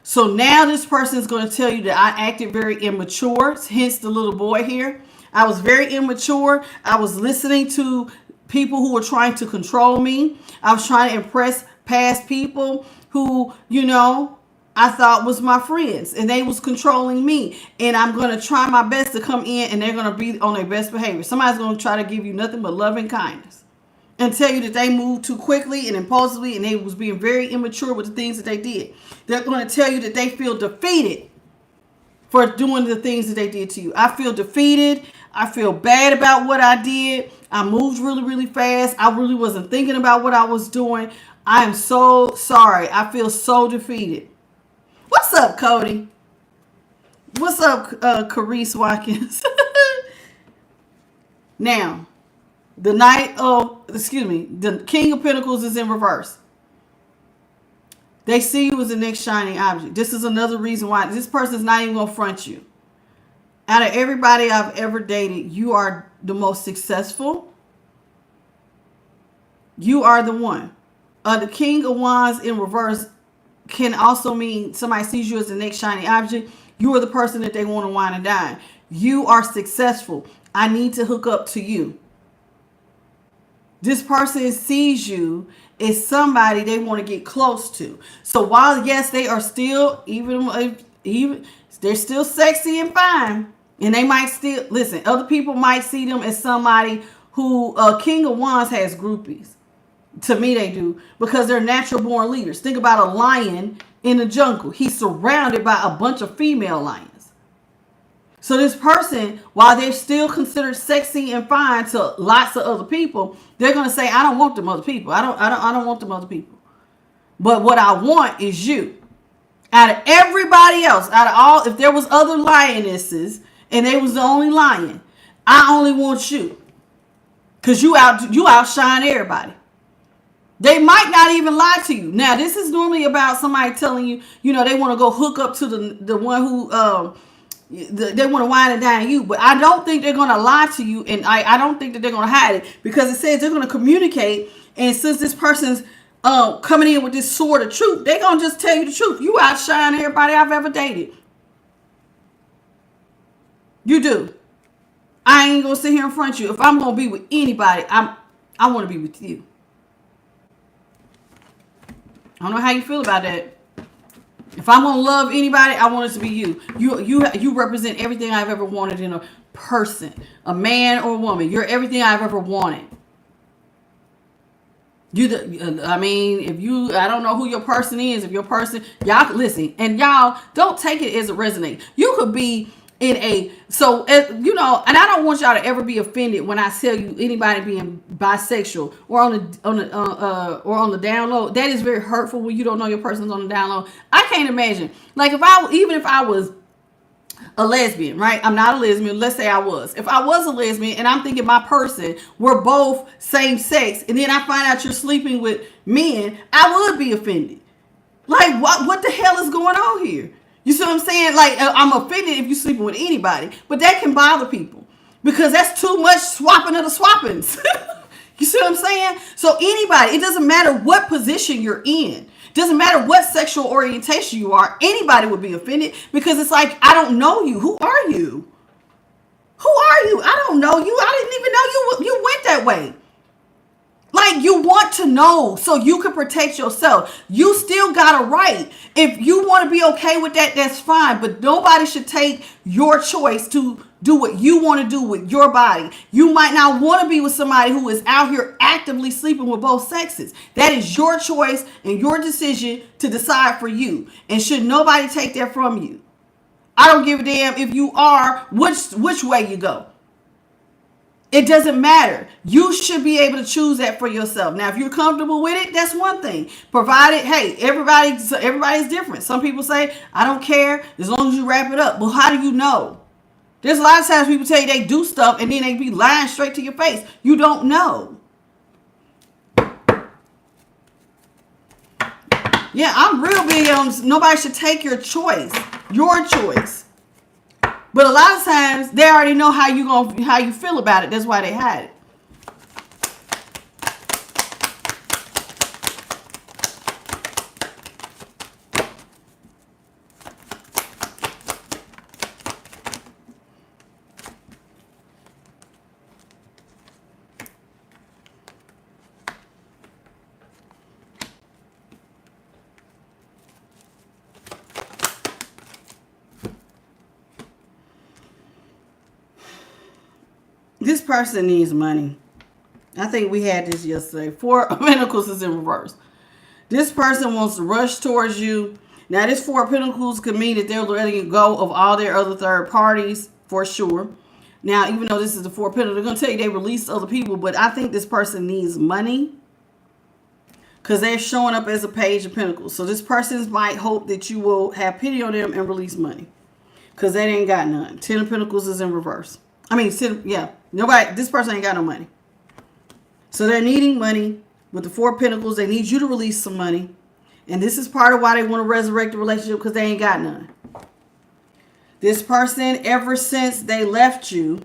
So now this person is going to tell you that I acted very immature. Hence the little boy here. I was very immature. I was listening to people who were trying to control me. I was trying to impress past people who, you know, I thought was my friends, and they was controlling me. And I'm going to try my best to come in, and they're going to be on their best behavior. Somebody's going to try to give you nothing but love and kindness and tell you that they moved too quickly and impulsively, and they was being very immature with the things that they did. They're going to tell you that they feel defeated for doing the things that they did to you. I feel defeated. I feel bad about what I did. I moved really, really fast. I really wasn't thinking about what I was doing. I am so sorry. I feel so defeated. What's up, Cody? What's up, Carice Watkins? Now, the the King of Pentacles is in reverse. They see you as the next shining object. This is another reason why this person's not even going to front you. Out of everybody I've ever dated, you are the most successful. You are the one. The King of Wands in reverse can also mean somebody sees you as the next shiny object. You are the person that they want to wine and dine. You are successful. I need to hook up to you. This person sees you as somebody they want to get close to. So while yes, they are still even they're still sexy and fine, and they might still listen. Other people might see them as somebody who King of Wands has groupies. To me, they do because they're natural born leaders. Think about a lion in the jungle. He's surrounded by a bunch of female lions. So this person, while they're still considered sexy and fine to lots of other people, they're gonna say, "I don't want them other people. I don't want them other people. But what I want is you." Out of everybody else, out of all, if there was other lionesses and they was the only lion, I only want you, cause you outshine everybody. They might not even lie to you. Now, this is normally about somebody telling you, they want to go hook up to the one who they want to wine and dine you. But I don't think they're going to lie to you, and I don't think that they're going to hide it, because it says they're going to communicate. And since this person's coming in with this sword of truth, they're going to just tell you the truth. You outshine everybody I've ever dated. You do. I ain't going to sit here in front of you. If I'm going to be with anybody, I want to be with you. I don't know how you feel about that. If I'm gonna love anybody, I want it to be you. You represent everything I've ever wanted in a person, a man or a woman. You're everything I've ever wanted. I don't know who your person is. If your person, y'all listen, and y'all don't take it as a resonate. You could be in and I don't want y'all to ever be offended when I tell you anybody being bisexual or on the down low. That is very hurtful when you don't know your person's on the down low. I can't imagine, like, if I was a lesbian, right? I'm not a lesbian. Let's say I was. If I was a lesbian and I'm thinking my person, we're both same sex, and then I find out you're sleeping with men, I would be offended. Like, what the hell is going on here? You see what I'm saying? Like, I'm offended if you're sleeping with anybody, but that can bother people because that's too much swapping of the swappings. You see what I'm saying? So anybody, it doesn't matter what position you're in. It doesn't matter what sexual orientation you are. Anybody would be offended because it's like, I don't know you. Who are you? Who are you? I don't know you. I didn't even know you went that way. Like, you want to know so you can protect yourself. You still got a right. If you want to be okay with that, that's fine. But nobody should take your choice to do what you want to do with your body. You might not want to be with somebody who is out here actively sleeping with both sexes. That is your choice and your decision to decide for you. And should nobody take that from you. I don't give a damn if you are, which way you go. It doesn't matter. You should be able to choose that for yourself. Now, if you're comfortable with it, that's one thing. Provided, hey, everybody's different. Some people say, I don't care as long as you wrap it up. Well, how do you know? There's a lot of times people tell you they do stuff and then they be lying straight to your face. You don't know. Yeah, I'm real big on nobody should take your choice. Your choice. But a lot of times they already know how you feel about it. That's why they hide it. This person needs money. I think we had this yesterday. 4 of Pentacles is in reverse. This person wants to rush towards you. Now, this 4 of Pentacles could mean that they're letting go of all their other third parties for sure. Now, even though this is the 4 of Pentacles, they're going to tell you they released other people, but I think this person needs money because they're showing up as a Page of Pentacles. So this person might hope that you will have pity on them and release money because they ain't got none. 10 of Pentacles is in reverse. Nobody, this person ain't got no money. So they're needing money with the 4 of Pentacles. They need you to release some money. And this is part of why they want to resurrect the relationship because they ain't got none. This person, ever since they left you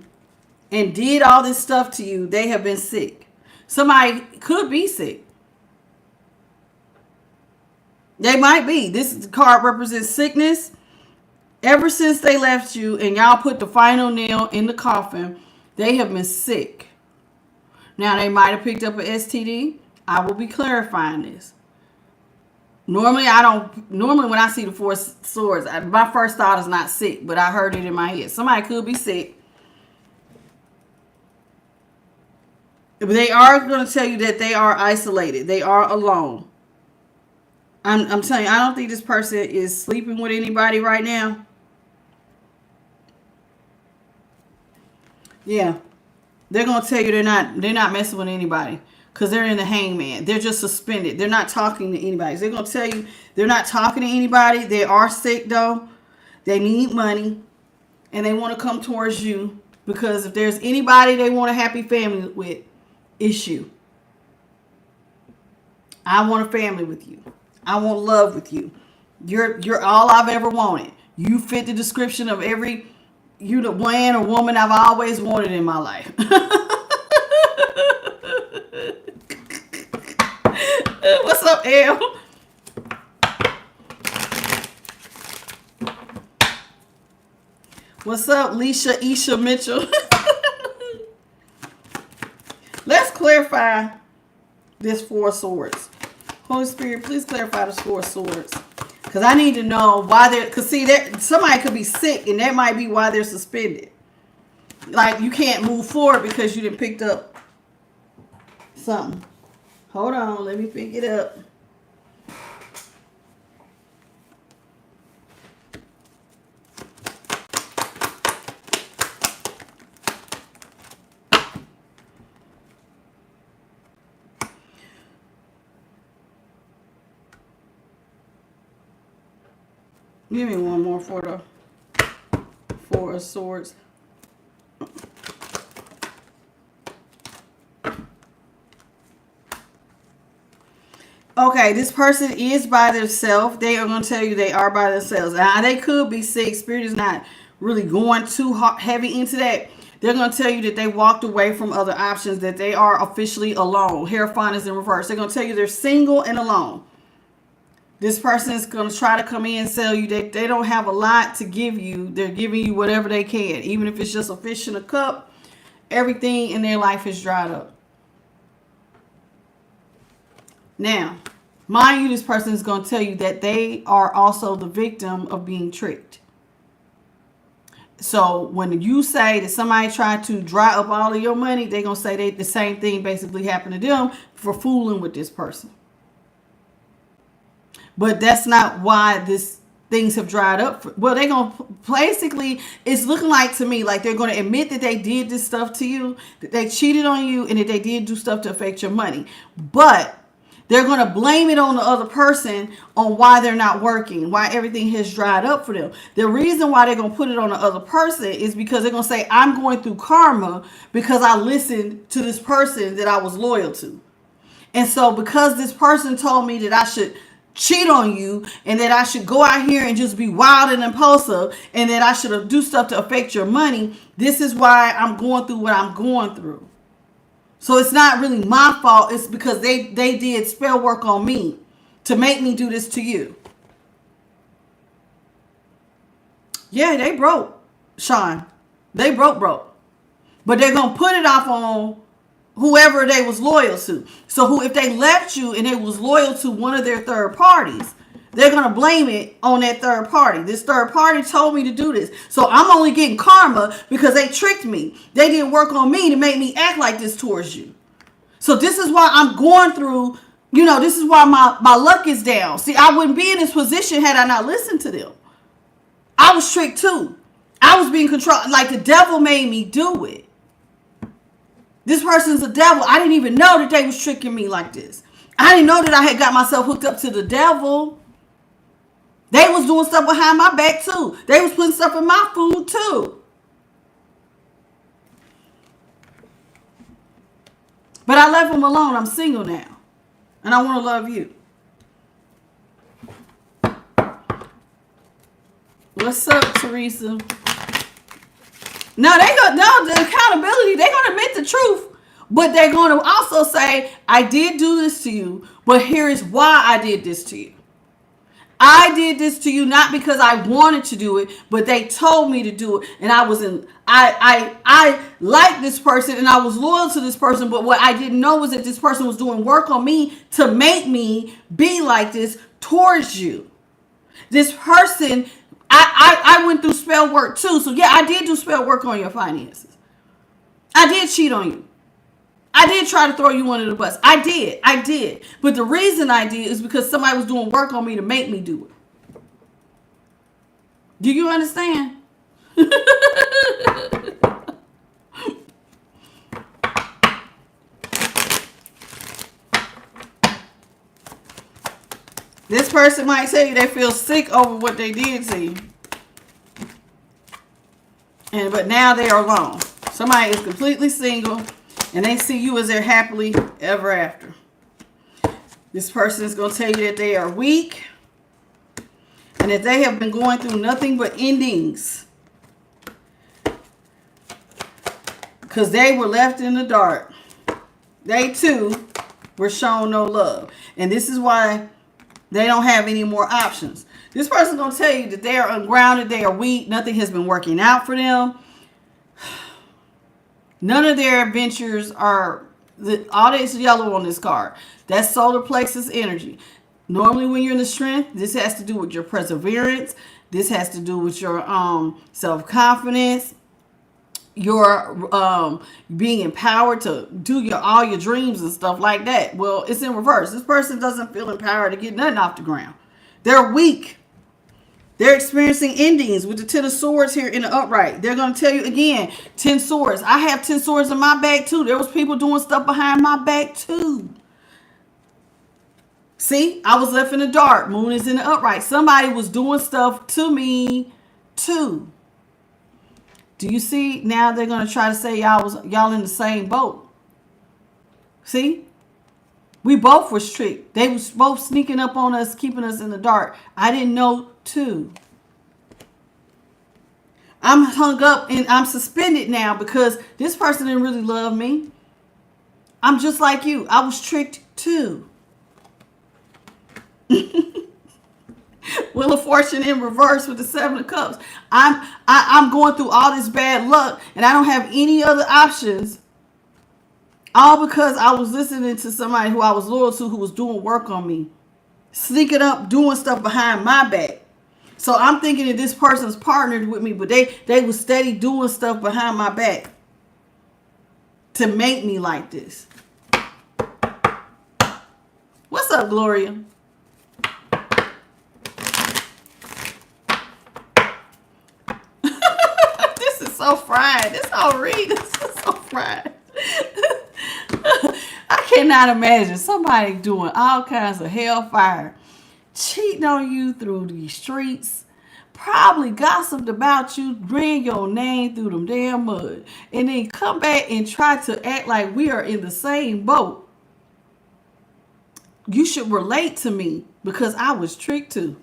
and did all this stuff to you, they have been sick. Somebody could be sick. They might be. This card represents sickness. Ever since they left you and y'all put the final nail in the coffin, they have been sick. Now, they might have picked up an STD. I will be clarifying this. Normally, when I see the Four Swords, my first thought is not sick, but I heard it in my head. Somebody could be sick. But they are going to tell you that they are isolated. They are alone. I'm telling you, I don't think this person is sleeping with anybody right now. Yeah. They're going to tell you they're not messing with anybody because they're in the hangman. They're just suspended. They're not talking to anybody. So they're going to tell you they're not talking to anybody. They are sick, though. They need money, and they want to come towards you because if there's anybody they want a happy family with, it's you. I want a family with you. I want love with you. You're all I've ever wanted. You fit the description of you the man or woman I've always wanted in my life. What's up, Elle? What's up, Leisha Isha Mitchell? Let's clarify this Four Swords. Holy Spirit, please clarify this Four Swords. Because I need to know why they're... Because see, somebody could be sick and that might be why they're suspended. Like, you can't move forward because you didn't picked up something. Hold on, let me pick it up. Give me one more for the Four of Swords. Okay, this person is by themselves. They are going to tell you they are by themselves. Now, they could be sick. Spirit is not really going too heavy into that. They're going to tell you that they walked away from other options, that they are officially alone. Hierophant is in reverse. They're going to tell you they're single and alone. This person is going to try to come in and sell you that they don't have a lot to give you. They're giving you whatever they can. Even if it's just a fish in a cup, everything in their life is dried up. Now, mind you, this person is going to tell you that they are also the victim of being tricked. So when you say that somebody tried to dry up all of your money, they're going to say the same thing basically happened to them for fooling with this person. But that's not why things have dried up. Well, they're going to basically, it's looking like to me like they're going to admit that they did this stuff to you, that they cheated on you, and that they did do stuff to affect your money. But they're going to blame it on the other person on why they're not working, why everything has dried up for them. The reason why they're going to put it on the other person is because they're going to say, I'm going through karma because I listened to this person that I was loyal to. And so because this person told me that I should cheat on you and that I should go out here and just be wild and impulsive and that I should do stuff to affect your money, this is why I'm going through what I'm going through. So it's not really my fault. It's because they did spell work on me to make me do this to you. Yeah, they broke, Sean. They broke. But they're going to put it off on whoever they was loyal to. So if they left you and they was loyal to one of their third parties, they're going to blame it on that third party. This third party told me to do this. So I'm only getting karma because they tricked me. They didn't work on me to make me act like this towards you. So this is why I'm going through, this is why my luck is down. See, I wouldn't be in this position had I not listened to them. I was tricked too. I was being controlled. Like the devil made me do it. This person's a devil. I didn't even know that they was tricking me like this. I didn't know that I had got myself hooked up to the devil. They was doing stuff behind my back too. They was putting stuff in my food too. But I left them alone. I'm single now. And I want to love you. What's up, Teresa? No, the accountability, they're going to admit the truth. But they're going to also say, I did do this to you, but here is why I did this to you. I did this to you not because I wanted to do it, but they told me to do it. And I liked this person and I was loyal to this person. But what I didn't know was that this person was doing work on me to make me be like this towards you. This person, I went through spell work too. So yeah, I did do spell work on your finances. I did cheat on you. I did try to throw you under the bus. I did. But the reason I did is because somebody was doing work on me to make me do it. Do you understand? This person might say they feel sick over what they did to you. But now they are alone. Somebody is completely single. And they see you as their happily ever after. This person is going to tell you that they are weak. And that they have been going through nothing but endings. Because they were left in the dark. They too were shown no love. And this is why they don't have any more options. This person is going to tell you that they are ungrounded. They are weak. Nothing has been working out for them. None of their adventures are, all that's yellow on this card. That's solar plexus energy. Normally when you're in the strength, this has to do with your perseverance. This has to do with your self-confidence. Your being empowered to do all your dreams and stuff like that. Well, it's in reverse. This person doesn't feel empowered to get nothing off the ground. They're weak. They're experiencing endings with the 10 of swords here in the upright. They're going to tell you again, 10 swords. I have 10 swords in my back too. There was people doing stuff behind my back too. See, I was left in the dark. Moon is in the upright. Somebody was doing stuff to me too. Do you see? Now they're going to try to say y'all in the same boat. See? We both was tricked. They was both sneaking up on us, keeping us in the dark. I didn't know too. I'm hung up and I'm suspended now because this person didn't really love me. I'm just like you. I was tricked too. Wheel of Fortune in reverse with the 7 of Cups. I'm going through all this bad luck and I don't have any other options. All because I was listening to somebody who I was loyal to who was doing work on me. Sneaking up, doing stuff behind my back. So I'm thinking that this person's partnered with me, but they was steady doing stuff behind my back to make me like this. What's up, Gloria? This is so fried. This whole read. This is so fried. I cannot imagine somebody doing all kinds of hellfire, cheating on you through these streets, probably gossiped about you, ran your name through them damn mud, and then come back and try to act like we are in the same boat. You should relate to me because I was tricked too.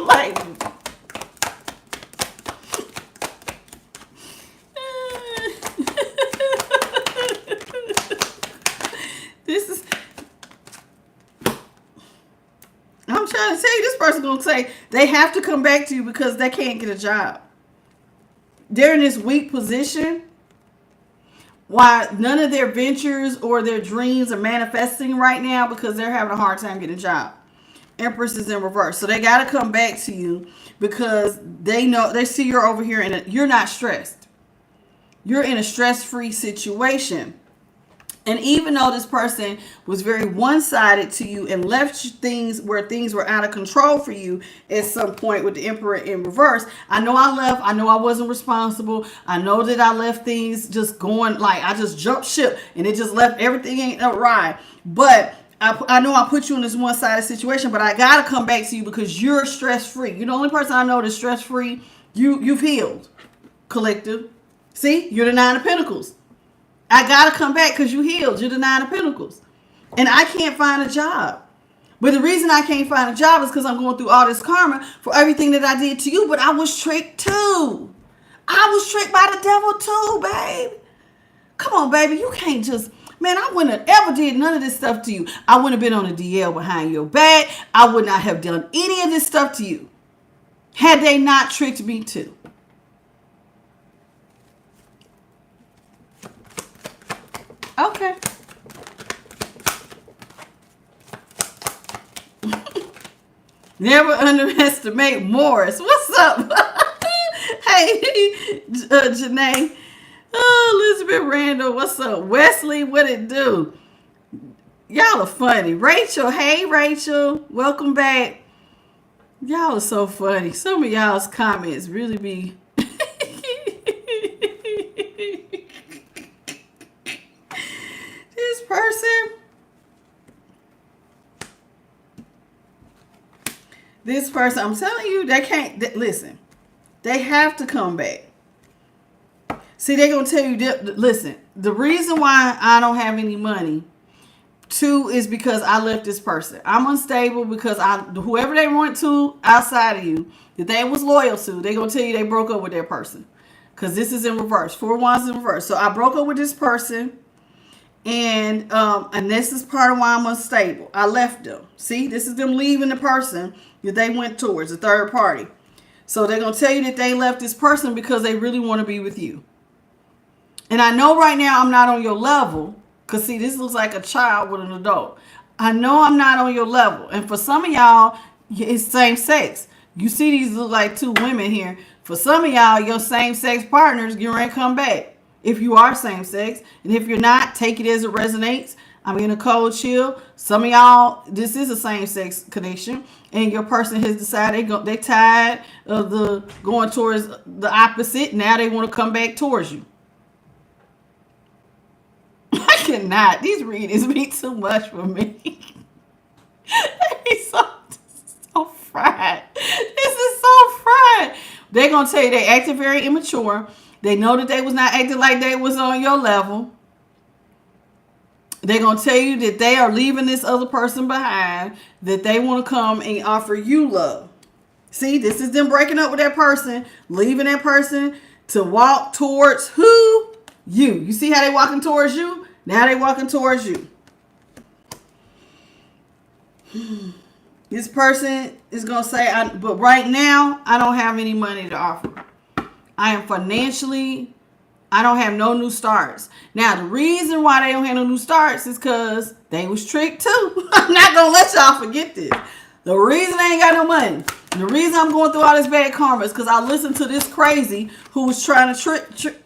Like, I'm trying to tell you, this person going to say they have to come back to you because they can't get a job. They're in this weak position. Why none of their ventures or their dreams are manifesting right now because they're having a hard time getting a job. Empress is in reverse. So they got to come back to you because they know, they see you're over here and you're not stressed. You're in a stress-free situation. And even though this person was very one-sided to you and left things where things were out of control for you at some point with the Emperor in reverse, I know I left. I know I wasn't responsible. I know that I left things just going, like I just jumped ship and it just left everything ain't awry. But I know I put you in this one-sided situation, but I got to come back to you because you're stress-free. You're the only person I know that's stress-free. You've healed, collective. See, you're the 9 of Pentacles. I got to come back because you healed. You're the 9 of Pentacles. And I can't find a job. But the reason I can't find a job is because I'm going through all this karma for everything that I did to you. But I was tricked too. I was tricked by the devil too, babe. Come on, baby. You can't just Man, I wouldn't have ever did none of this stuff to you. I wouldn't have been on a DL behind your back. I would not have done any of this stuff to you had they not tricked me too. Okay. Never underestimate Morris. What's up? Hey, Janae. Oh, Elizabeth Randall. What's up? Wesley, what it do? Y'all are funny. Rachel. Hey, Rachel. Welcome back. Y'all are so funny. Some of y'all's comments really be... This person, I'm telling you, they can't, listen, they have to come back. See, they're going to tell you, listen, the reason why I don't have any money, too, is because I left this person. I'm unstable because whoever they went to outside of you, that they was loyal to, they're going to tell you they broke up with that person. Because this is in reverse. 4 wands in reverse. So I broke up with this person. And this is part of why I'm unstable. I left them. See, this is them leaving the person that they went towards, a third party. So they're going to tell you that they left this person because they really want to be with you. And I know right now I'm not on your level. Because, see, this looks like a child with an adult. I know I'm not on your level. And for some of y'all, it's same sex. You see these look like 2 women here. For some of y'all, your same sex partners get ready to come back. If you are same sex, and if you're not, take it as it resonates. I'm in a cold chill. Some of y'all, this is a same sex connection, and your person has decided they tired of the going towards the opposite. Now they want to come back towards you. I cannot. These readings be too much for me. It's so fried. This is so fried. They're gonna tell you they acted very immature. They know that they was not acting like they was on your level. They're going to tell you that they are leaving this other person behind, that they want to come and offer you love. See, this is them breaking up with that person, leaving that person to walk towards who? You. You see how they walking towards you? Now they walking towards you. This person is going to say, but right now, I don't have any money to offer. I am financially, I don't have no new starts. Now, the reason why they don't have no new starts is because they was tricked too. I'm not going to let y'all forget this. The reason they ain't got no money, the reason I'm going through all this bad karma is because I listened to this crazy who was trying to trick.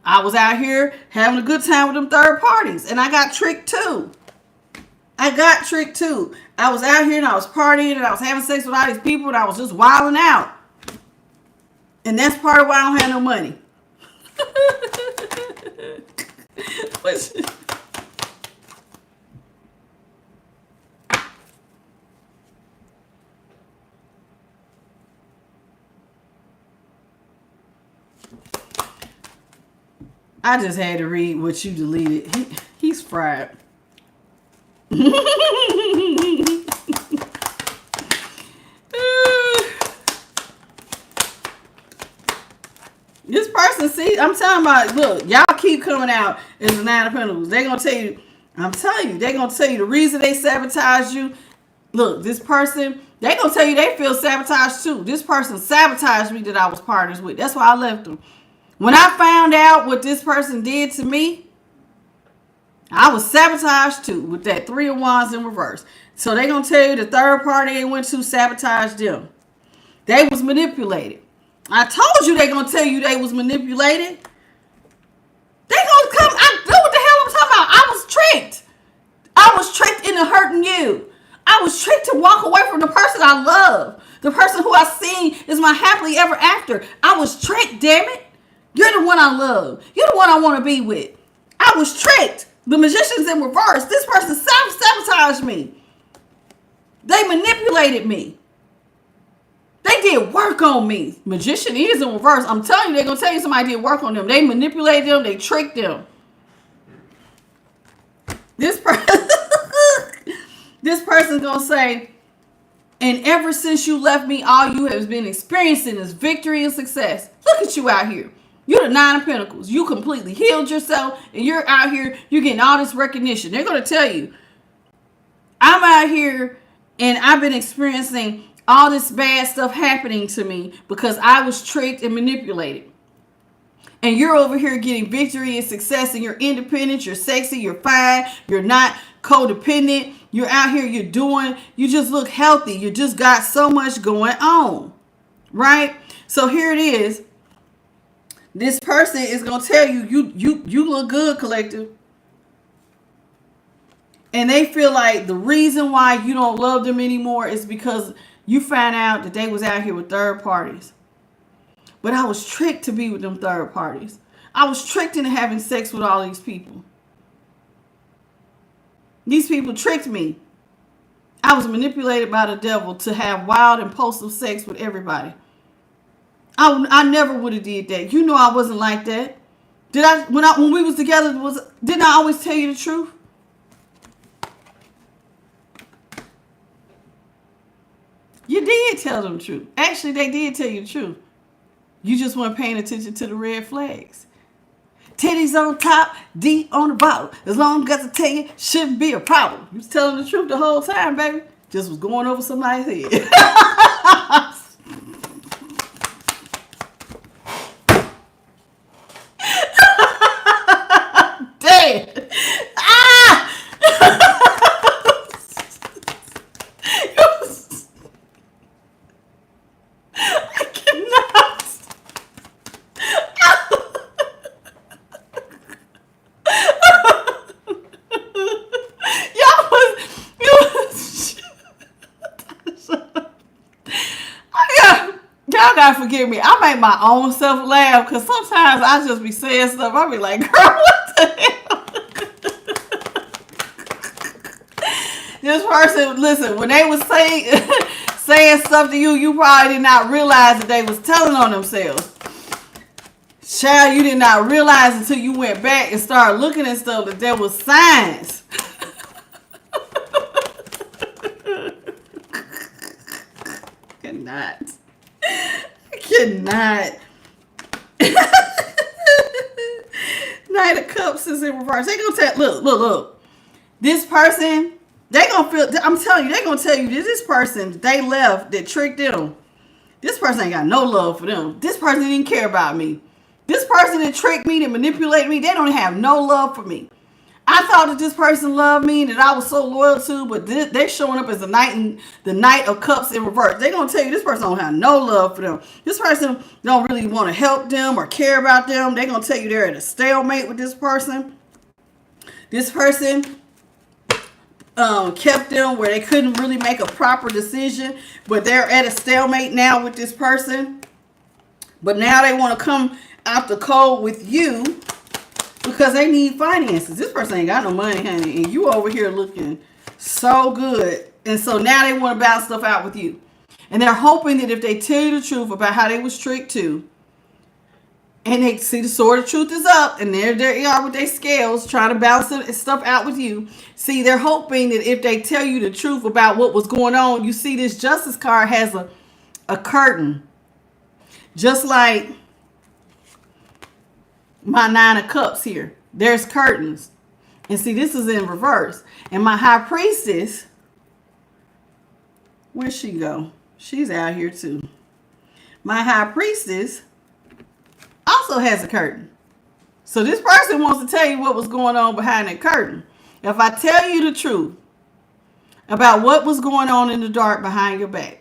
I was out here having a good time with them third parties, and I got tricked too. I was out here and I was partying and I was having sex with all these people and I was just wilding out. And that's part of why I don't have no money. I just had to read what you deleted. He's fried. This person, see, I'm talking about, look, y'all keep coming out as the 9 of Pentacles. They're going to tell you, I'm telling you, they're going to tell you the reason they sabotage you. Look, this person, they're going to tell you they feel sabotaged too. This person sabotaged me that I was partners with. That's why I left them. When I found out what this person did to me, I was sabotaged too with that 3 of Wands in reverse. So they're going to tell you the third party they went to sabotaged them. They was manipulated. I told you they're going to tell you they was manipulated. They going to come. I know what the hell I'm talking about. I was tricked. I was tricked into hurting you. I was tricked to walk away from the person I love. The person who I seen is my happily ever after. I was tricked, damn it. You're the one I love. You're the one I want to be with. I was tricked. The Magician's in reverse. This person sabotaged me. They manipulated me. They did work on me. Magician is in reverse. I'm telling you, they're going to tell you somebody did work on them. They manipulated them. They tricked them. This person's going to say, and ever since you left me, all you have been experiencing is victory and success. Look at you out here. You're the Nine of Pentacles. You completely healed yourself, and you're out here, you're getting all this recognition. They're going to tell you, I'm out here, and I've been experiencing all this bad stuff happening to me because I was tricked and manipulated. And you're over here getting victory and success, and you're independent, you're sexy, you're fine, you're not codependent. You're out here, you just look healthy. You just got so much going on, right? So here it is. This person is going to tell you, you look good, collective. And they feel like the reason why you don't love them anymore is because you found out that they was out here with third parties. But I was tricked to be with them third parties. I was tricked into having sex with all these people. These people tricked me. I was manipulated by the devil to have wild, impulsive sex with everybody. I never would have did that. You know I wasn't like that. When we was together, didn't I always tell you the truth? You did tell them the truth. Actually, they did tell you the truth. You just weren't paying attention to the red flags. Titties on top, D on the bottom. As long as I tell you, shouldn't be a problem. You was telling the truth the whole time, baby. Just was going over somebody's head. Dead. Ah! I cannot. Y'all gotta forgive me. I make my own self laugh because sometimes I just be saying stuff. I be like, girl, what the hell? This person, listen, when they was saying stuff to you, you probably did not realize that they was telling on themselves. Child, you did not realize until you went back and started looking at stuff that there was signs. Cannot. Knight of Cups is in reverse. They gonna tell, look. This person, they gonna feel, I'm telling you, they gonna tell you this person they left that tricked them. This person ain't got no love for them. This person didn't care about me. This person that tricked me, that manipulated me, they don't have no love for me. I thought that this person loved me, that I was so loyal to, but they're showing up as the Knight of Cups in reverse. They're going to tell you this person don't have no love for them. This person don't really want to help them or care about them. They're going to tell you they're at a stalemate with this person. This person kept them where they couldn't really make a proper decision, but they're at a stalemate now with this person. But now they want to come out the cold with you because they need finances. This person ain't got no money, honey, and you over here looking so good. And so now they want to bounce stuff out with you. And they're hoping that if they tell you the truth about how they was tricked too, and they see the sword of truth is up, and there they are with their scales trying to balance stuff out with you. See, they're hoping that if they tell you the truth about what was going on, you see this Justice card has a curtain. Just like my Nine of Cups here. There's curtains. And see, this is in reverse. And my High Priestess, where'd she go? She's out here too. My High Priestess also has a curtain. So this person wants to tell you what was going on behind that curtain. If I tell you the truth about what was going on in the dark behind your back,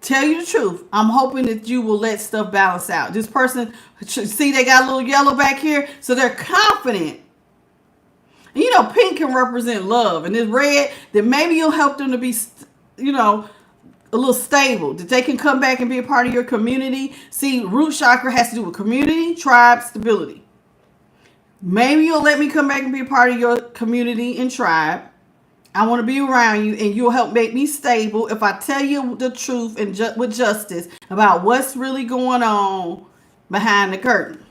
tell you the truth, I'm hoping that you will let stuff balance out. This person, see, they got a little yellow back here, so they're confident. And you know, pink can represent love, and this red, that maybe you'll help them to be, you know, a little stable, that they can come back and be a part of your community. See, root chakra has to do with community, tribe, stability. Maybe you'll let me come back and be a part of your community and tribe. I want to be around you, and you'll help make me stable if I tell you the truth and with justice about what's really going on behind the curtain.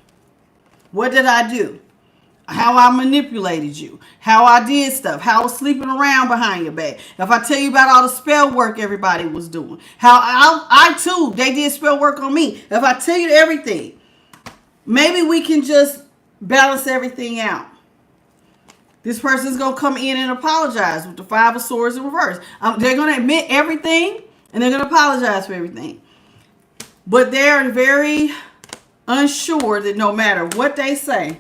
What did I do? how I manipulated you, how I did stuff, how I was sleeping around behind your back. If I tell you about all the spell work everybody was doing, how I too, they did spell work on me. If I tell you everything, maybe we can just balance everything out. This person's going to come in and apologize with the 5 of Swords in reverse. They're going to admit everything and they're going to apologize for everything. But they're very unsure that no matter what they say,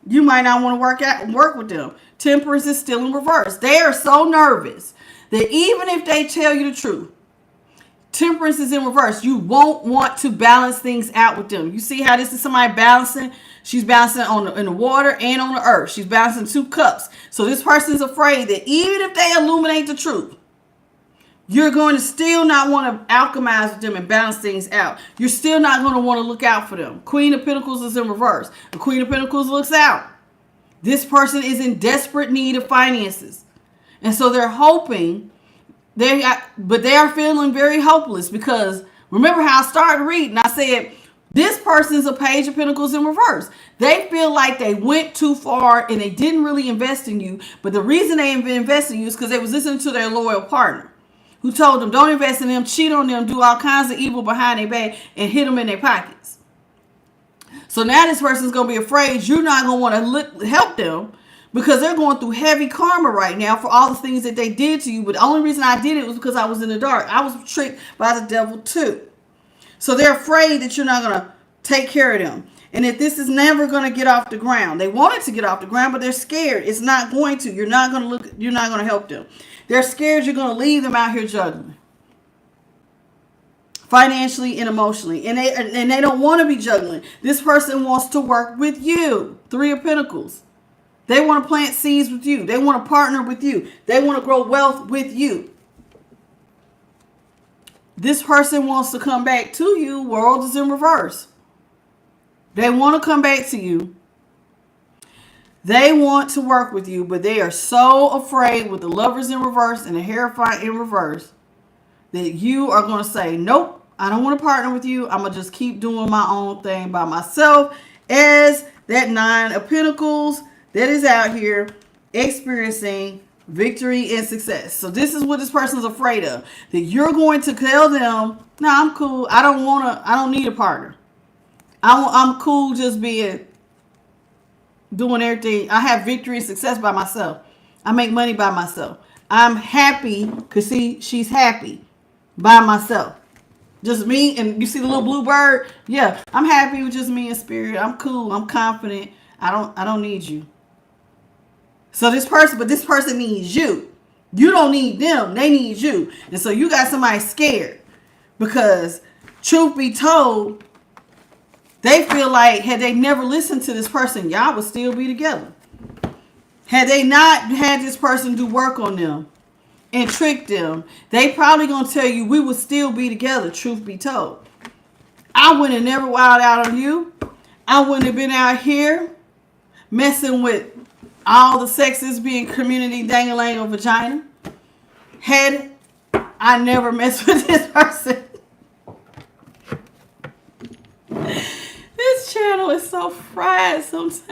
you might not want to work with them. Temperance is still in reverse. They are so nervous that even if they tell you the truth, Temperance is in reverse. You won't want to balance things out with them. You see how this is somebody balancing? She's balancing in the water and on the earth. She's balancing 2 cups. So this person is afraid that even if they illuminate the truth, you're going to still not want to alchemize with them and balance things out. You're still not going to want to look out for them. Queen of Pentacles is in reverse. The Queen of Pentacles looks out. This person is in desperate need of finances. And so they're hoping, but they are feeling very hopeless because remember how I started reading, I said, this person is a Page of Pentacles in reverse. They feel like they went too far and they didn't really invest in you. But the reason they invested in you is because they was listening to their loyal partner who told them, don't invest in them, cheat on them, do all kinds of evil behind their back and hit them in their pockets. So now this person's going to be afraid you're not going to want to help them because they're going through heavy karma right now for all the things that they did to you. But the only reason I did it was because I was in the dark. I was tricked by the devil too. So they're afraid that you're not going to take care of them. And that this is never going to get off the ground. They want it to get off the ground, but they're scared. It's not going to. You're not going to help them. They're scared you're going to leave them out here juggling. Financially and emotionally. And they don't want to be juggling. This person wants to work with you. 3 of Pentacles. They want to plant seeds with you. They want to partner with you. They want to grow wealth with you. This person wants to come back to you. World is in reverse. They want to come back to you. They want to work with you, but they are so afraid with the Lovers in reverse and the Hierophant in reverse that you are going to say, nope, I don't want to partner with you. I'm going to just keep doing my own thing by myself, as that 9 of Pentacles that is out here experiencing victory and success. So this is what this person's afraid of. That you're going to tell them, no, I'm cool. I don't need a partner. I'm cool just doing everything. I have victory and success by myself. I make money by myself. I'm happy because she's happy by myself. Just me, and you see the little blue bird? Yeah, I'm happy with just me and spirit. I'm cool. I'm confident. I don't need you. So this person needs you. You don't need them. They need you. And so you got somebody scared because truth be told, they feel like had they never listened to this person, y'all would still be together. Had they not had this person do work on them and trick them, they probably going to tell you we would still be together, truth be told. I wouldn't have never wild out on you. I wouldn't have been out here messing with all the sexes being community dangling or vagina. Had I never messed with this person. This channel is so fried sometimes.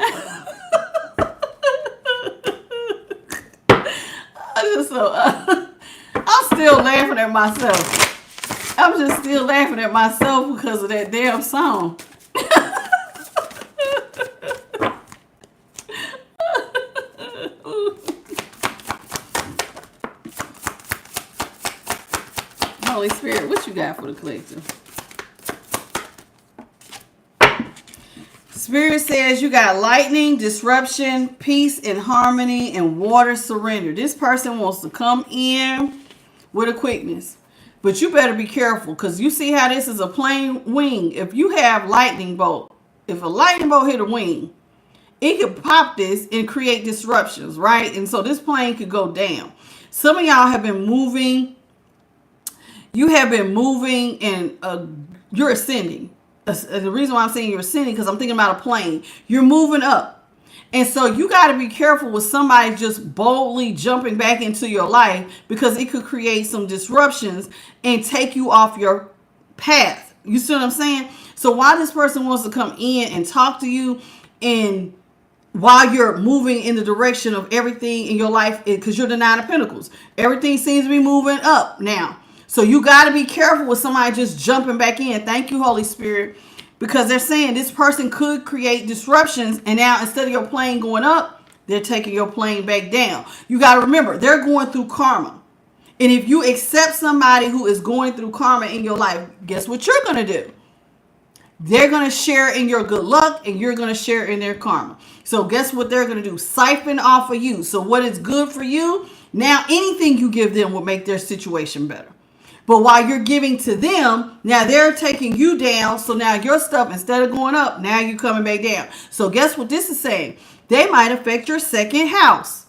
I'm still laughing at myself. I'm just still laughing at myself because of that damn song. Holy Spirit, what you got for the collective? Spirit says you got lightning, disruption, peace and harmony, and water surrender. This person wants to come in with a quickness. But you better be careful because you see how this is a plain wing. If you have lightning bolt, if a lightning bolt hit a wing, it could pop this and create disruptions, right? And so this plane could go down. Some of y'all have been moving. You have been moving and you're ascending. The reason why I'm saying you're ascending because I'm thinking about a plane. You're moving up. And so you got to be careful with somebody just boldly jumping back into your life because it could create some disruptions and take you off your path. You see what I'm saying? So while this person wants to come in and talk to you and while you're moving in the direction of everything in your life, because you're the Nine of Pentacles. Everything seems to be moving up now. So you got to be careful with somebody just jumping back in. Thank you, Holy Spirit. Because they're saying this person could create disruptions. And now instead of your plane going up, they're taking your plane back down. You got to remember, they're going through karma. And if you accept somebody who is going through karma in your life, guess what you're going to do? They're going to share in your good luck and you're going to share in their karma. So guess what they're going to do? Siphon off of you. So what is good for you, now anything you give them will make their situation better. But while you're giving to them, now they're taking you down. So now your stuff, instead of going up, now you're coming back down. So guess what this is saying? They might affect your second house.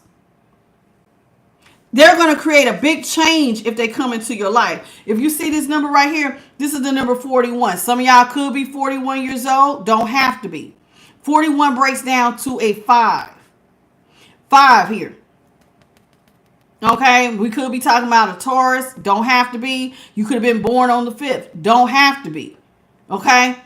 They're going to create a big change if they come into your life. If you see this number right here, this is the number 41. Some of y'all could be 41 years old. Don't have to be. 41 breaks down to a 5. 5 here. Okay, we could be talking about a Taurus. Don't have to be. You could have been born on the 5th. Don't have to be. Okay.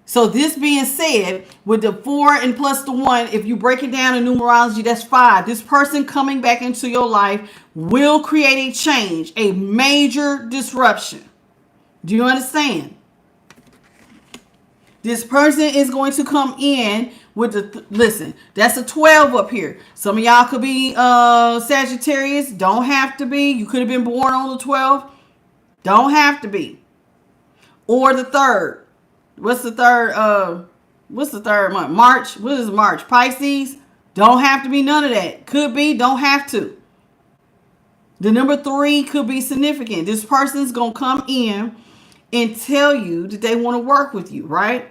So this being said, with the 4 and plus the 1, if you break it down in numerology, that's 5. This person coming back into your life will create a change, a major disruption. Do you understand? This person is going to come in with the, listen, that's a 12 up here. Some of y'all could be Sagittarius. Don't have to be. You could have been born on the 12th. Don't have to be. Or the 3rd. What's the third? What's the third month? March. What is March? Pisces. Don't have to be none of that. Could be. Don't have to. The number 3 could be significant. This person's going to come in and tell you that they want to work with you, right?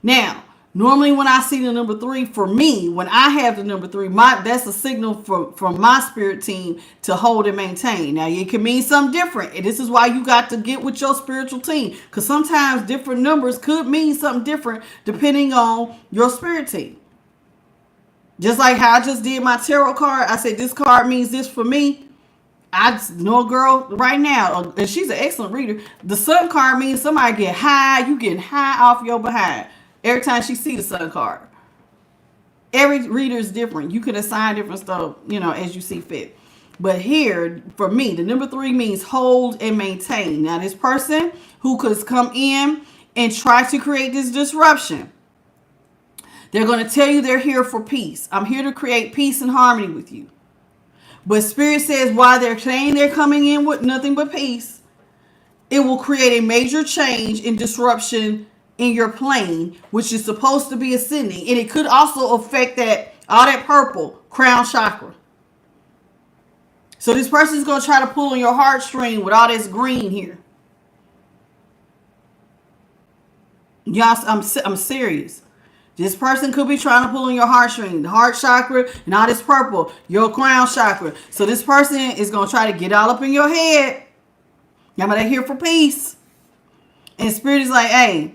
Now, normally when I see the number 3, for me, when I have the number 3, that's a signal from my spirit team to hold and maintain. Now, it can mean something different. And this is why you got to get with your spiritual team. Because sometimes different numbers could mean something different depending on your spirit team. Just like how I just did my tarot card. I said, this card means this for me. I know a girl right now, and she's an excellent reader. The sun card means somebody get high. You getting high off your behind every time she see the sun card. Every reader is different. You can assign different stuff, as you see fit. But here, for me, the number 3 means hold and maintain. Now, this person who could come in and try to create this disruption, they're going to tell you they're here for peace. I'm here to create peace and harmony with you. But Spirit says while they're saying they're coming in with nothing but peace, it will create a major change and disruption in your plane, which is supposed to be ascending. And it could also affect all that purple crown chakra. So this person's going to try to pull on your heartstring with all this green here. Y'all, I'm serious. This person could be trying to pull on your heartstring, the heart chakra, and all this purple, your crown chakra. So this person is going to try to get all up in your head. Yeah, but they're here for peace. And Spirit is like, hey,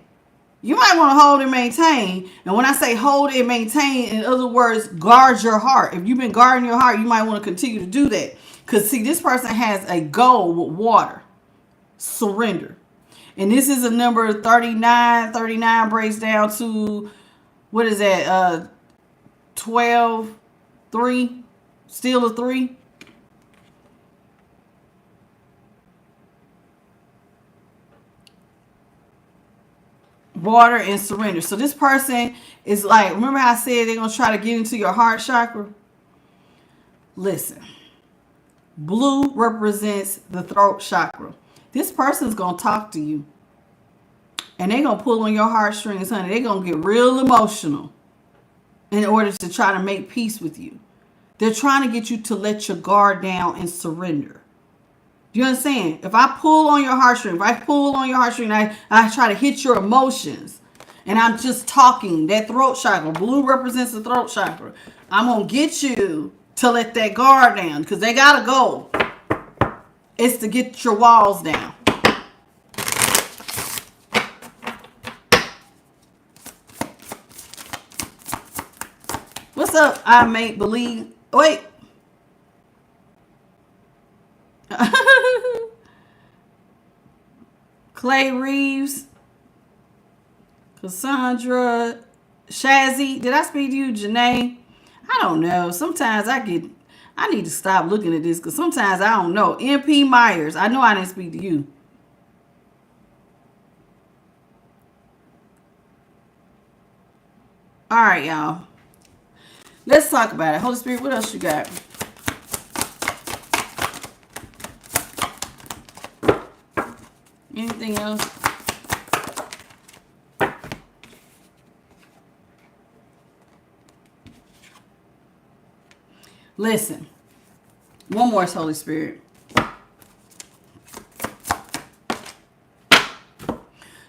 you might want to hold and maintain. And when I say hold and maintain, in other words, guard your heart. If you've been guarding your heart, you might want to continue to do that. Because, see, this person has a goal with water. Surrender. And this is a number 39. 39 breaks down to... what is that? 12, 3, still a 3. Water and surrender. So this person is like, remember how I said they're going to try to get into your heart chakra? Listen, blue represents the throat chakra. This person's going to talk to you. And they're going to pull on your heartstrings, honey. They're going to get real emotional in order to try to make peace with you. They're trying to get you to let your guard down and surrender. Do you understand? If I pull on your heartstring, I try to hit your emotions. And I'm just talking. That throat chakra. Blue represents the throat chakra. I'm going to get you to let that guard down. Because they got a goal. It's to get your walls down. What's up? I make believe. Wait. Clay Reeves. Cassandra. Shazzy. Did I speak to you? Janae. I don't know. Sometimes I need to stop looking at this because sometimes I don't know. MP Myers, I know I didn't speak to you. All right, y'all. Let's talk about it. Holy Spirit, what else you got? Anything else? Listen. One more, Holy Spirit.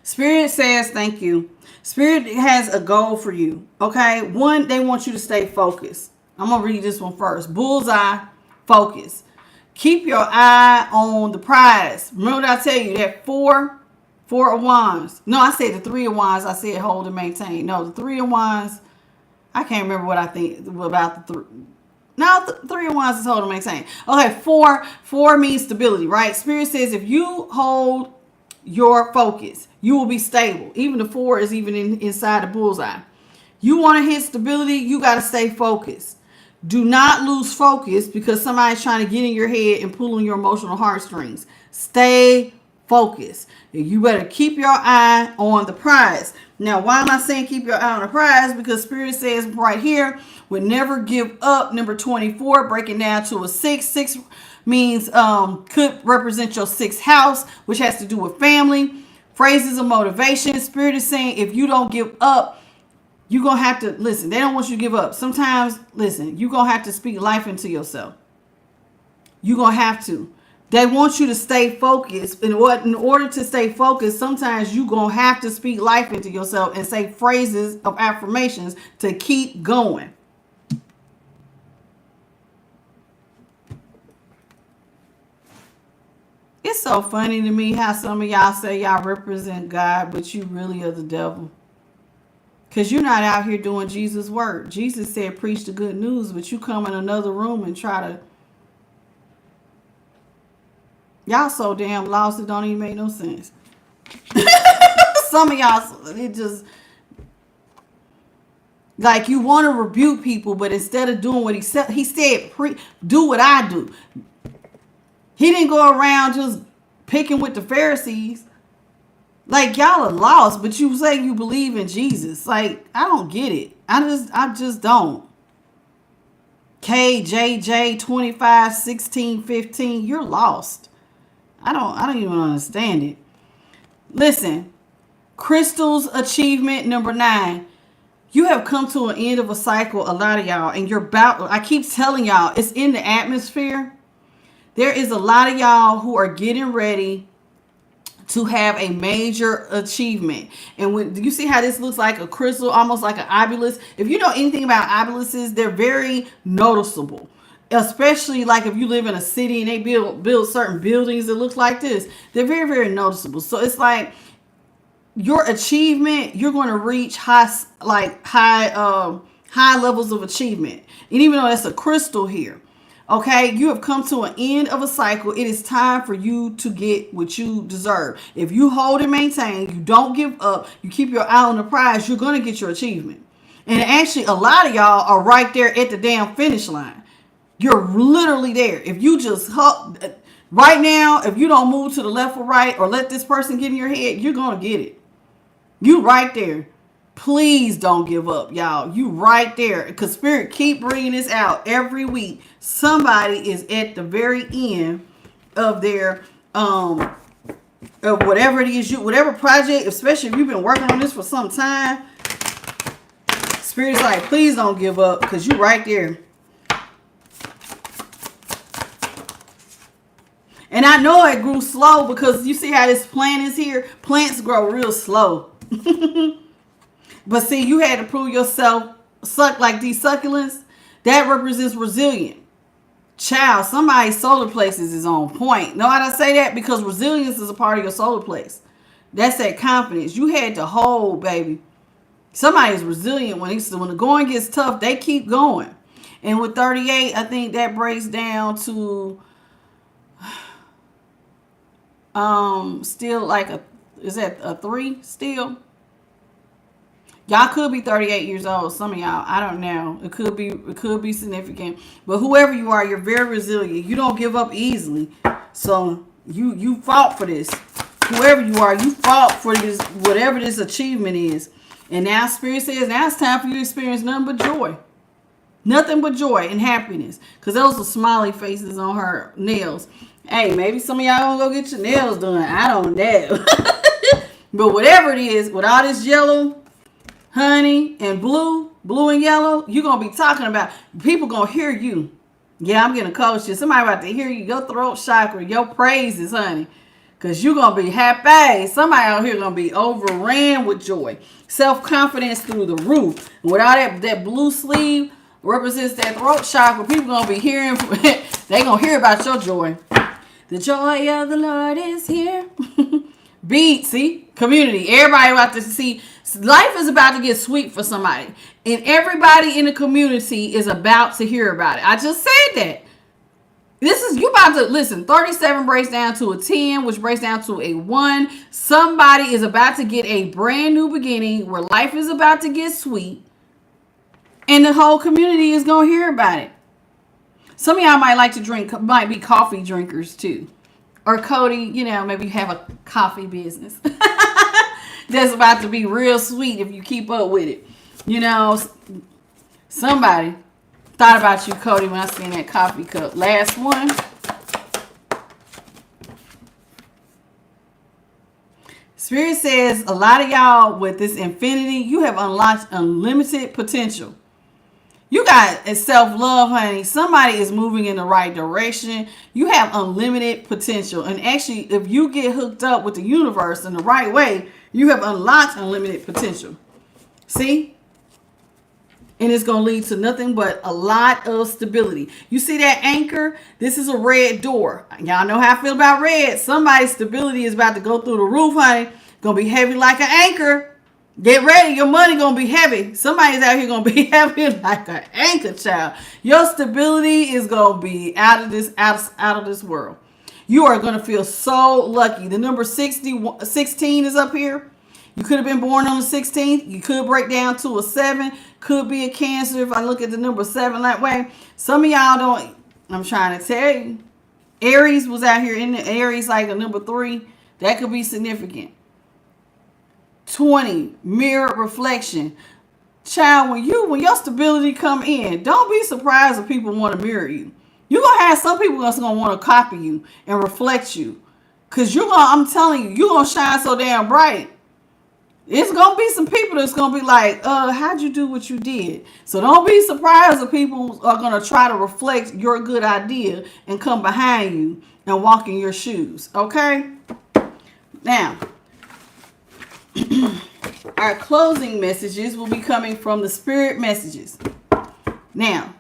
Spirit says thank you. Spirit has a goal for you. Okay? One, they want you to stay focused. I'm going to read this one first. Bullseye, focus. Keep your eye on the prize. Remember what I tell you? That four of wands. No, I said the 3 of wands. I said hold and maintain. No, the 3 of wands. I can't remember what I think about the 3. No, 3 of wands is hold and maintain. Okay, 4 means stability, right? Spirit says if you hold your focus, you will be stable. Even the 4 is even inside the bullseye. You want to hit stability, you got to stay focused. Do not lose focus because somebody's trying to get in your head and pull on your emotional heartstrings. Stay focused. You better keep your eye on the prize. Now, why am I saying keep your eye on the prize? Because Spirit says right here, would never give up. Number 24, breaking down to a 6. 6 means could represent your 6th house, which has to do with family. Phrases of motivation. Spirit is saying if you don't give up, you're going to have to, listen, they don't want you to give up. Sometimes, listen, you're going to have to speak life into yourself. You're going to have to. They want you to stay focused. In order to stay focused, sometimes you're going to have to speak life into yourself and say phrases of affirmations to keep going. It's so funny to me how some of y'all say y'all represent God, but you really are the devil. Because you're not out here doing Jesus' work. Jesus said preach the good news, but you come in another room and try to... Y'all so damn lost it don't even make no sense. Some of y'all, it just... Like you want to rebuke people, but instead of doing what he said, do what I do. He didn't go around just picking with the Pharisees. Like y'all are lost, but you say you believe in Jesus. Like I don't get it. I just don't. KJJ 25 16 15. You're lost. I don't even understand it. Listen, Crystal's achievement number 9. You have come to an end of a cycle, a lot of y'all, and you're about. I keep telling y'all, it's in the atmosphere. There is a lot of y'all who are getting ready to have a major achievement. And when you see how this looks like a crystal, almost like an obelisk. If you know anything about obelisks, they're very noticeable. Especially like if you live in a city and they build certain buildings that look like this. They're very, very noticeable. So it's like your achievement, you're going to reach high levels of achievement. And even though that's a crystal here, okay, you have come to an end of a cycle. It is time for you to get what you deserve. If you hold and maintain, you don't give up, you keep your eye on the prize, you're going to get your achievement. And actually, a lot of y'all are right there at the damn finish line. You're literally there. If you just right now, if you don't move to the left or right or let this person get in your head, you're going to get it. You right there. Please don't give up, y'all. You right there. Because Spirit keep bringing this out every week. Somebody is at the very end of their of whatever it is, whatever project, especially if you've been working on this for some time. Spirit's like, please don't give up because you right there. And I know it grew slow because you see how this plant is here? Plants grow real slow. But see, you had to prove yourself like these succulents. That represents resilient. Child, somebody's solar plexus is on point. Know how I say that? Because resilience is a part of your solar plex. That's that confidence. You had to hold, baby. Somebody's resilient when the going gets tough, they keep going. And with 38, I think that breaks down to still like is that a 3 still? Y'all could be 38 years old. Some of y'all, I don't know. It could be significant. But whoever you are, you're very resilient. You don't give up easily. So you fought for this. Whoever you are, you fought for this, whatever this achievement is. And now Spirit says, now it's time for you to experience nothing but joy. Nothing but joy and happiness. Because those are smiley faces on her nails. Hey, maybe some of y'all gonna go get your nails done. I don't know. But whatever it is, with all this yellow, honey, and blue and yellow, you're going to be talking about, people going to hear you. Yeah, I'm getting a cold shit. Somebody about to hear you, your throat chakra, your praises, honey. Because you're going to be happy. Somebody out here going to be overran with joy. Self-confidence through the roof. And with all that blue sleeve represents that throat chakra, people going to be hearing, they going to hear about your joy. The joy of the Lord is here. Beat, see? Community. Everybody about to see. Life is about to get sweet for somebody. And everybody in the community is about to hear about it. I just said that. You about to, listen, 37 breaks down to a 10, which breaks down to a 1. Somebody is about to get a brand new beginning where life is about to get sweet. And the whole community is going to hear about it. Some of y'all might like to drink, might be coffee drinkers too. Or Cody, maybe have a coffee business. That's about to be real sweet if you keep up with it. Somebody thought about you, Cody, when I seen that coffee cup. Last one. Spirit says a lot of y'all with this infinity, you have unlocked unlimited potential. You got a self-love, honey. Somebody is moving in the right direction. You have unlimited potential. And actually, if you get hooked up with the universe in the right way, you have unlocked unlimited potential. See? And it's going to lead to nothing but a lot of stability. You see that anchor? This is a red door. Y'all know how I feel about red. Somebody's stability is about to go through the roof, honey. Going to be heavy like an anchor. Get ready. Your money going to be heavy. Somebody's out here going to be heavy like an anchor, child. Your stability is going to be out of this world. You are going to feel so lucky. The number 16 is up here. You could have been born on the 16th. You could break down to a 7. Could be a Cancer if I look at the number 7 that way. Some of y'all don't. I'm trying to tell you. Aries was out here in the Aries like a number 3. That could be significant. 20, mirror reflection. Child, when your stability come in, don't be surprised if people want to mirror you. You're going to have some people that's going to want to copy you and reflect you. Because I'm telling you, you're going to shine so damn bright. It's going to be some people that's going to be like, how'd you do what you did? So don't be surprised if people are going to try to reflect your good idea and come behind you and walk in your shoes. Okay? Now, our closing messages will be coming from the spirit messages. Now,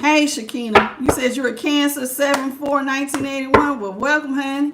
hey, Shakina, you said you're a Cancer 7/4/1981. Well, welcome, honey.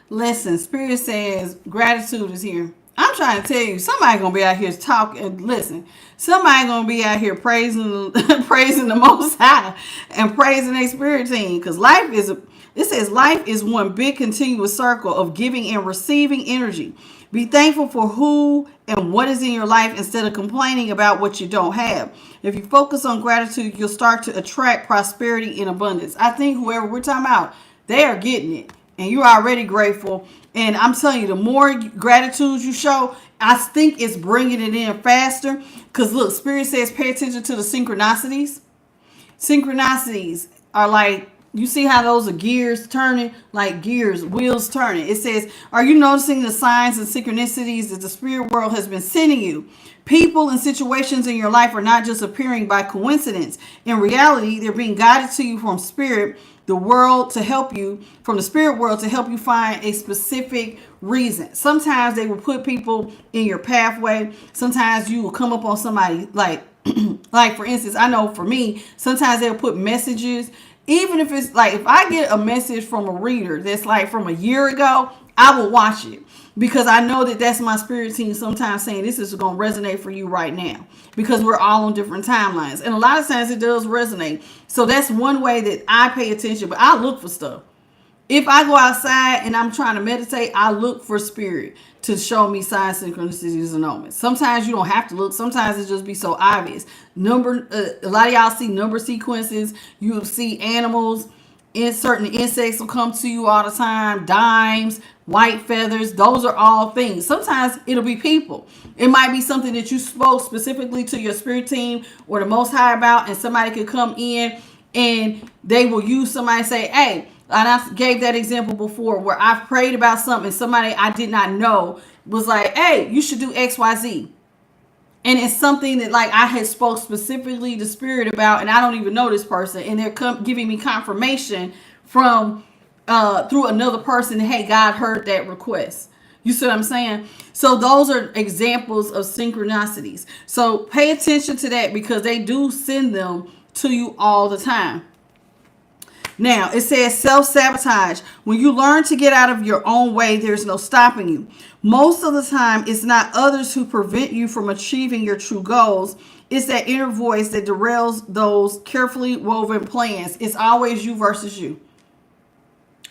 Listen, Spirit says gratitude is here. I'm trying to tell you, somebody gonna be out here talking. Listen, somebody gonna be out here praising the Most High and praising their spirit team. Because it says life is one big continuous circle of giving and receiving energy. Be thankful for who and what is in your life instead of complaining about what you don't have. If you focus on gratitude, you'll start to attract prosperity and abundance. I think whoever we're talking about, they are getting it. And you're already grateful. And I'm telling you, the more gratitude you show, I think it's bringing it in faster. Because look, Spirit says pay attention to the synchronicities. Synchronicities are like, you see how those are gears turning, like gears, wheels turning. It says, are you noticing the signs and synchronicities that the spirit world has been sending you? People and situations in your life are not just appearing by coincidence. In reality, they're being guided to you from spirit, the world, to help you, from the spirit world, to help you find a specific reason. Sometimes they will put people in your pathway. Sometimes you will come up on somebody like, like for instance, I know for me, sometimes they'll put messages. Even if it's like, if I get a message from a reader that's like from a year ago, I will watch it because I know that that's my spirit team sometimes saying this is going to resonate for you right now because we're all on different timelines. And a lot of times it does resonate. So that's one way that I pay attention, but I look for stuff. If I go outside and I'm trying to meditate, I look for spirit to show me signs, synchronicities, and omens. Sometimes you don't have to look. Sometimes it just be so obvious. A lot of y'all see number sequences. You'll see animals. Certain insects will come to you all the time. Dimes, white feathers. Those are all things. Sometimes it'll be people. It might be something that you spoke specifically to your spirit team or the Most High about, and somebody could come in and they will use somebody say, hey, and I gave that example before where I've prayed about something and somebody I did not know was like, hey, you should do XYZ. And it's something that like I had spoke specifically to spirit about, and I don't even know this person. And they're giving me confirmation from through another person. Hey, God heard that request. You see what I'm saying? So those are examples of synchronicities. So pay attention to that because they do send them to you all the time. Now, it says self-sabotage. When you learn to get out of your own way, there's no stopping you. Most of the time, it's not others who prevent you from achieving your true goals. It's that inner voice that derails those carefully woven plans. It's always you versus you.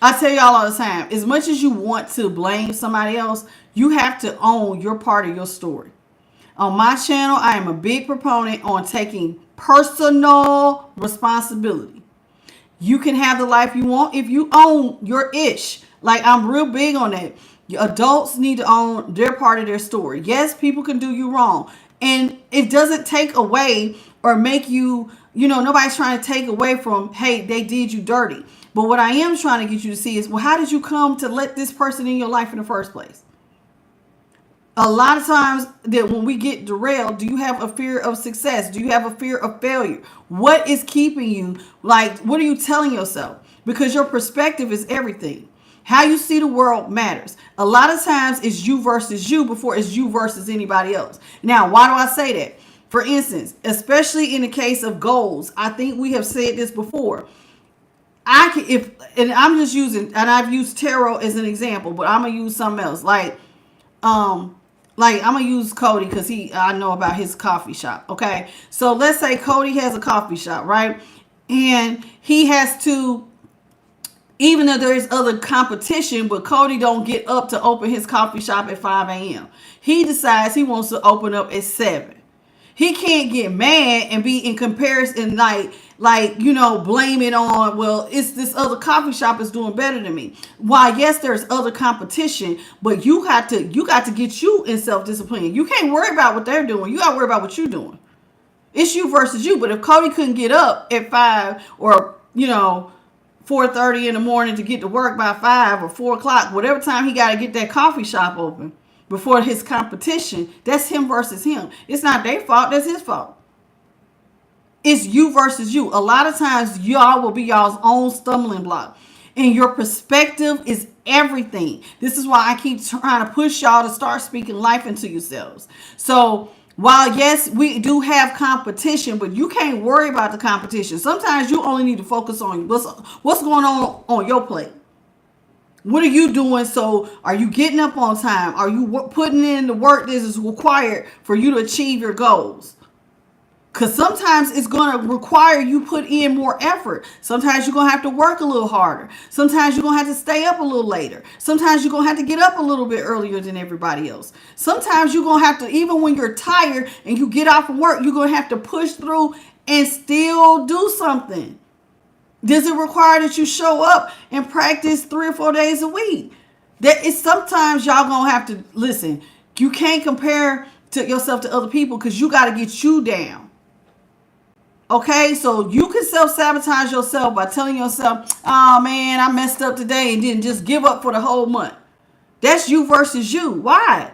I tell y'all all the time, as much as you want to blame somebody else, you have to own your part of your story. On my channel, I am a big proponent on taking personal responsibility. You can have the life you want if you own your ish. Like, I'm real big on that. Adults need to own their part of their story. Yes, people can do you wrong. And it doesn't take away or make you, nobody's trying to take away from, hey, they did you dirty. But what I am trying to get you to see is, well, how did you come to let this person in your life in the first place? A lot of times that when we get derailed, do you have a fear of success? Do you have a fear of failure? What is keeping you? Like, what are you telling yourself? Because your perspective is everything. How you see the world matters. A lot of times it's you versus you before it's you versus anybody else. Now, why do I say that? For instance, especially in the case of goals, I think we have said this before. I've used tarot as an example, but I'm gonna use something else. Like I'm gonna use Cody because I know about his coffee shop. Okay, so let's say Cody has a coffee shop, right? And he has to, even though there is other competition, but Cody don't get up to open his coffee shop at 5 a.m. He decides he wants to open up at 7. He can't get mad and be in comparison, blame it on, well, it's this other coffee shop is doing better than me. While yes, there's other competition, but you got to get you in self-discipline. You can't worry about what they're doing. You got to worry about what you're doing. It's you versus you. But if Cody couldn't get up at 5 or 4:30 in the morning to get to work by 5 or 4 o'clock, whatever time he got to get that coffee shop open before his competition, that's him versus him. It's not their fault. That's his fault. It's you versus you. A lot of times y'all will be y'all's own stumbling block. And your perspective is everything. This is why I keep trying to push y'all to start speaking life into yourselves. So while yes, we do have competition, but you can't worry about the competition. Sometimes you only need to focus on what's going on your plate. What are you doing? So are you getting up on time? Are you putting in the work that is required for you to achieve your goals? Because sometimes it's going to require you put in more effort. Sometimes you're going to have to work a little harder. Sometimes you're going to have to stay up a little later. Sometimes you're going to have to get up a little bit earlier than everybody else. Sometimes you're going to have to, even when you're tired and you get off from work, you're going to have to push through and still do something. Does it require that you show up and practice 3 or 4 days a week? There is sometimes y'all gonna have to listen. You can't compare to yourself to other people because you got to get you down. Okay, so you can self-sabotage yourself by telling yourself, oh man, I messed up today, and then just give up for the whole month. That's you versus you. Why?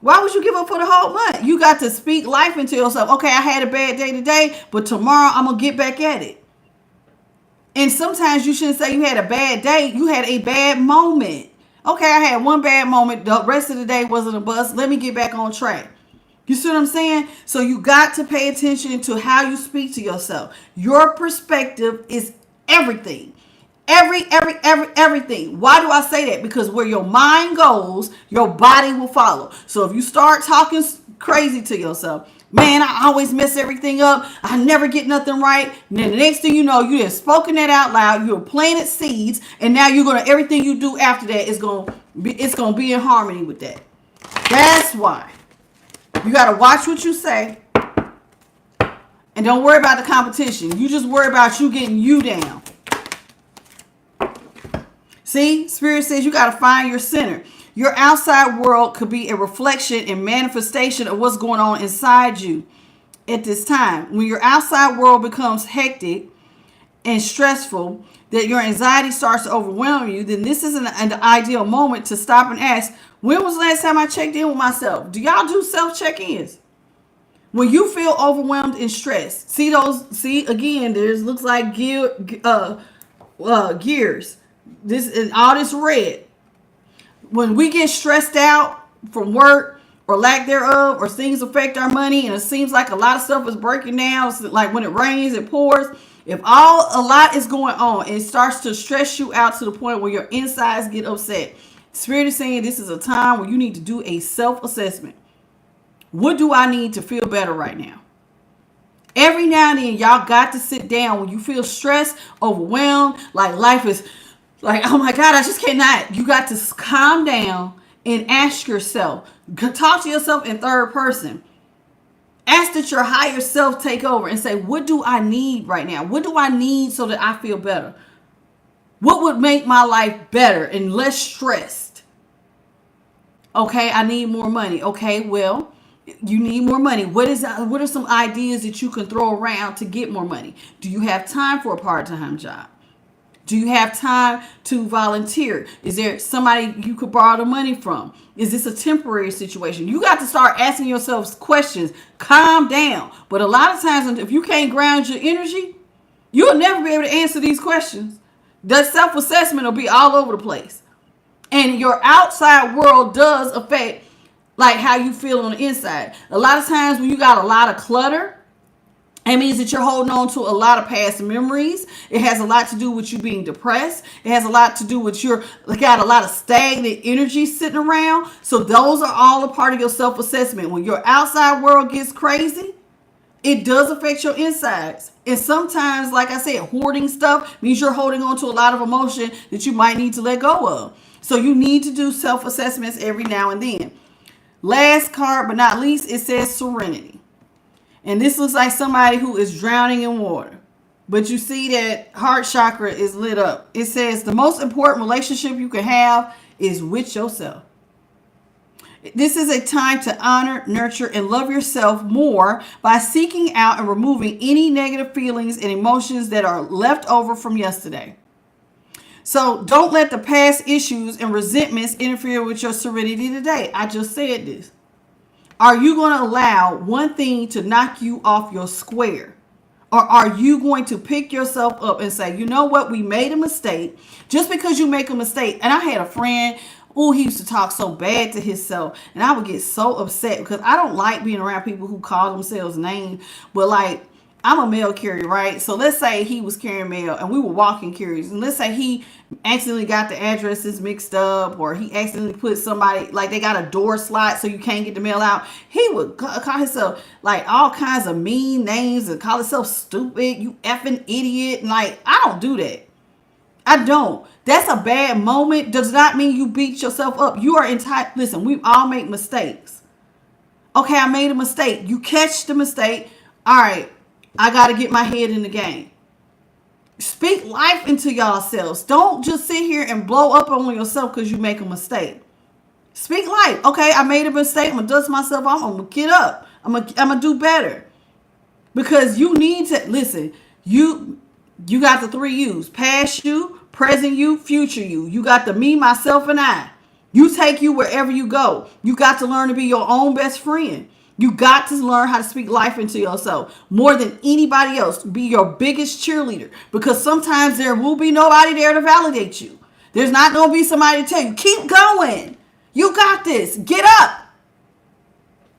Why would you give up for the whole month? You got to speak life into yourself. Okay, I had a bad day today, but tomorrow I'm going to get back at it. And sometimes you shouldn't say you had a bad day. You had a bad moment. Okay, I had one bad moment. The rest of the day wasn't a bust. Let me get back on track. You see what I'm saying? So you got to pay attention to how you speak to yourself. Your perspective is everything. Everything. Why do I say that? Because where your mind goes, your body will follow. So if you start talking crazy to yourself, man, I always mess everything up. I never get nothing right. And then the next thing you know, you have spoken that out loud. You're planted seeds, and now you're gonna everything you do after that is gonna be in harmony with that. That's why. You got to watch what you say. And don't worry about the competition. You just worry about you getting you down. See, Spirit says you got to find your center. Your outside world could be a reflection and manifestation of what's going on inside you at this time. When your outside world becomes hectic and stressful, that your anxiety starts to overwhelm you, then this is an ideal moment to stop and ask, when was the last time I checked in with myself? Do y'all do self-check-ins? When you feel overwhelmed and stressed, see again, there's looks like gears. This and all this red. When we get stressed out from work or lack thereof, or things affect our money, and it seems like a lot of stuff is breaking down, like when it rains, it pours. If a lot is going on, it starts to stress you out to the point where your insides get upset. Spirit is saying this is a time where you need to do a self-assessment. What do I need to feel better right now? Every now and then, y'all got to sit down when you feel stressed, overwhelmed, like life is like, oh my God, I just cannot. You got to calm down and ask yourself. Talk to yourself in third person. Ask that your higher self take over and say, what do I need right now? What do I need so that I feel better? What would make my life better and less stressed? Okay, I need more money. Okay, well, you need more money. What are some ideas that you can throw around to get more money? Do you have time for a part-time job? Do you have time to volunteer? Is there somebody you could borrow the money from? Is this a temporary situation? You got to start asking yourself questions. Calm down. But a lot of times, if you can't ground your energy, you'll never be able to answer these questions. The self-assessment will be all over the place. And your outside world does affect like how you feel on the inside. A lot of times when you got a lot of clutter, it means that you're holding on to a lot of past memories. It has a lot to do with you being depressed. It has a lot to do with got a lot of stagnant energy sitting around. So those are all a part of your self-assessment. When your outside world gets crazy, it does affect your insides. And sometimes, like I said, hoarding stuff means you're holding on to a lot of emotion that you might need to let go of. So you need to do self-assessments every now and then. Last card, but not least, it says serenity. And this looks like somebody who is drowning in water. But you see that heart chakra is lit up. It says the most important relationship you can have is with yourself. This is a time to honor, nurture, and love yourself more by seeking out and removing any negative feelings and emotions that are left over from yesterday. So don't let the past issues and resentments interfere with your serenity today. I just said this. Are you going to allow one thing to knock you off your square? Or are you going to pick yourself up and say, you know what, we made a mistake. Just because you make a mistake. And I had a friend, he used to talk so bad to himself. And I would get so upset because I don't like being around people who call themselves names. But like, I'm a mail carrier, right? So let's say he was carrying mail and we were walking carriers. And let's say he accidentally got the addresses mixed up, or he accidentally put somebody, like they got a door slot so you can't get the mail out. He would call himself like all kinds of mean names and call himself stupid, you effing idiot. And like, I don't do that. I don't. That's a bad moment. Does not mean you beat yourself up. You are entitled. Listen, we all make mistakes. Okay, I made a mistake. You catch the mistake. All right. I got to get my head in the game. Speak life into yourselves. Don't just sit here and blow up on yourself because you make a mistake. Speak life. Okay, I made a mistake. I'm going to dust myself off. I'm going to get up. I'm going to do better. Because you need to, listen, you got the 3 U's. Past you, present you, future you. You got the me, myself, and I. You take you wherever you go. You got to learn to be your own best friend. You got to learn how to speak life into yourself more than anybody else. Be your biggest cheerleader, because sometimes there will be nobody there to validate you. There's not going to be somebody to tell you, keep going. You got this. Get up.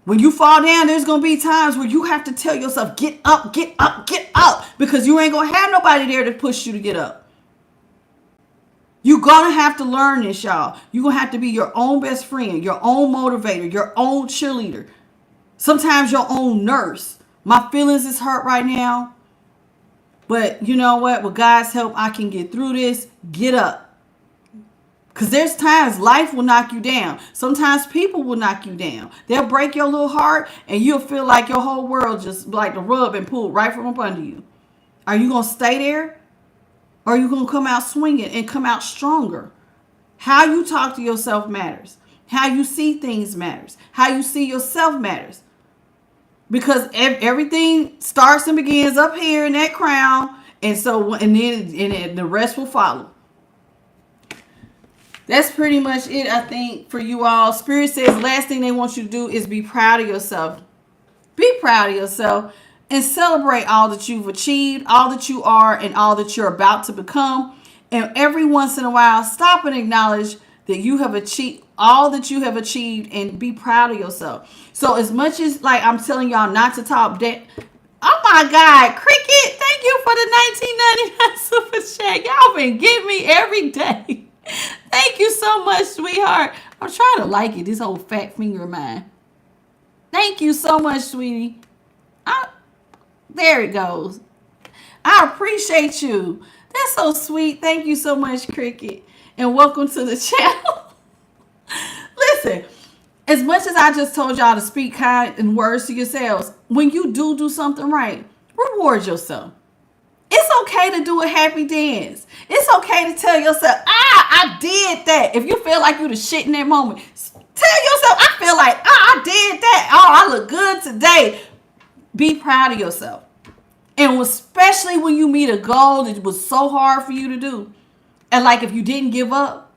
When you fall down, there's going to be times where you have to tell yourself, get up, get up, get up, because you ain't going to have nobody there to push you to get up. You're going to have to learn this, y'all. You're going to have to be your own best friend, your own motivator, your own cheerleader. Sometimes your own nurse. My feelings is hurt right now. But you know what? With God's help, I can get through this. Get up. Because there's times life will knock you down. Sometimes people will knock you down. They'll break your little heart and you'll feel like your whole world just like the rug and pulled right from up under you. Are you going to stay there? Or are you going to come out swinging and come out stronger? How you talk to yourself matters. How you see things matters. How you see yourself matters. Because everything starts and begins up here in that crown. And then the rest will follow. That's pretty much it, I think, for you all. Spirit says last thing they want you to do is be proud of yourself. Be proud of yourself and celebrate all that you've achieved, all that you are, and all that you're about to become. And every once in a while, stop and acknowledge that you have achieved all that you have achieved and be proud of yourself. So as much as like I'm telling y'all not to talk that. Oh my God, Cricket, thank you for the 1999 super chat. Y'all been getting me every day. Thank you so much, sweetheart. I'm trying to like it, this whole fat finger of mine. Thank you so much, sweetie. There it goes. I appreciate you. That's so sweet. Thank you so much, Cricket. And welcome to the channel. Listen, as much as I just told y'all to speak kind and words to yourselves, when you do something right, reward yourself. It's okay to do a happy dance. It's okay to tell yourself, I did that. If you feel like you the shit in that moment, tell yourself, I feel like, I did that. Oh, I look good today. Be proud of yourself. And especially when you meet a goal that was so hard for you to do. And like if you didn't give up,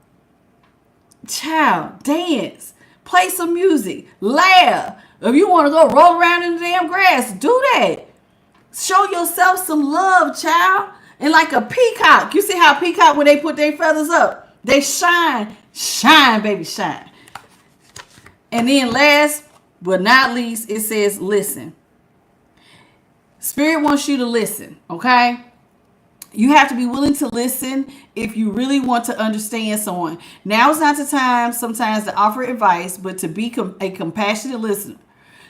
child, dance, play some music, laugh. If you want to go roll around in the damn grass, do that. Show yourself some love, child. And like a peacock. You see how a peacock, when they put their feathers up, they shine. Shine, baby, shine. And then last but not least, it says listen. Spirit wants you to listen, okay? You have to be willing to listen if you really want to understand someone. Now is not the time sometimes to offer advice, but to be a compassionate listener.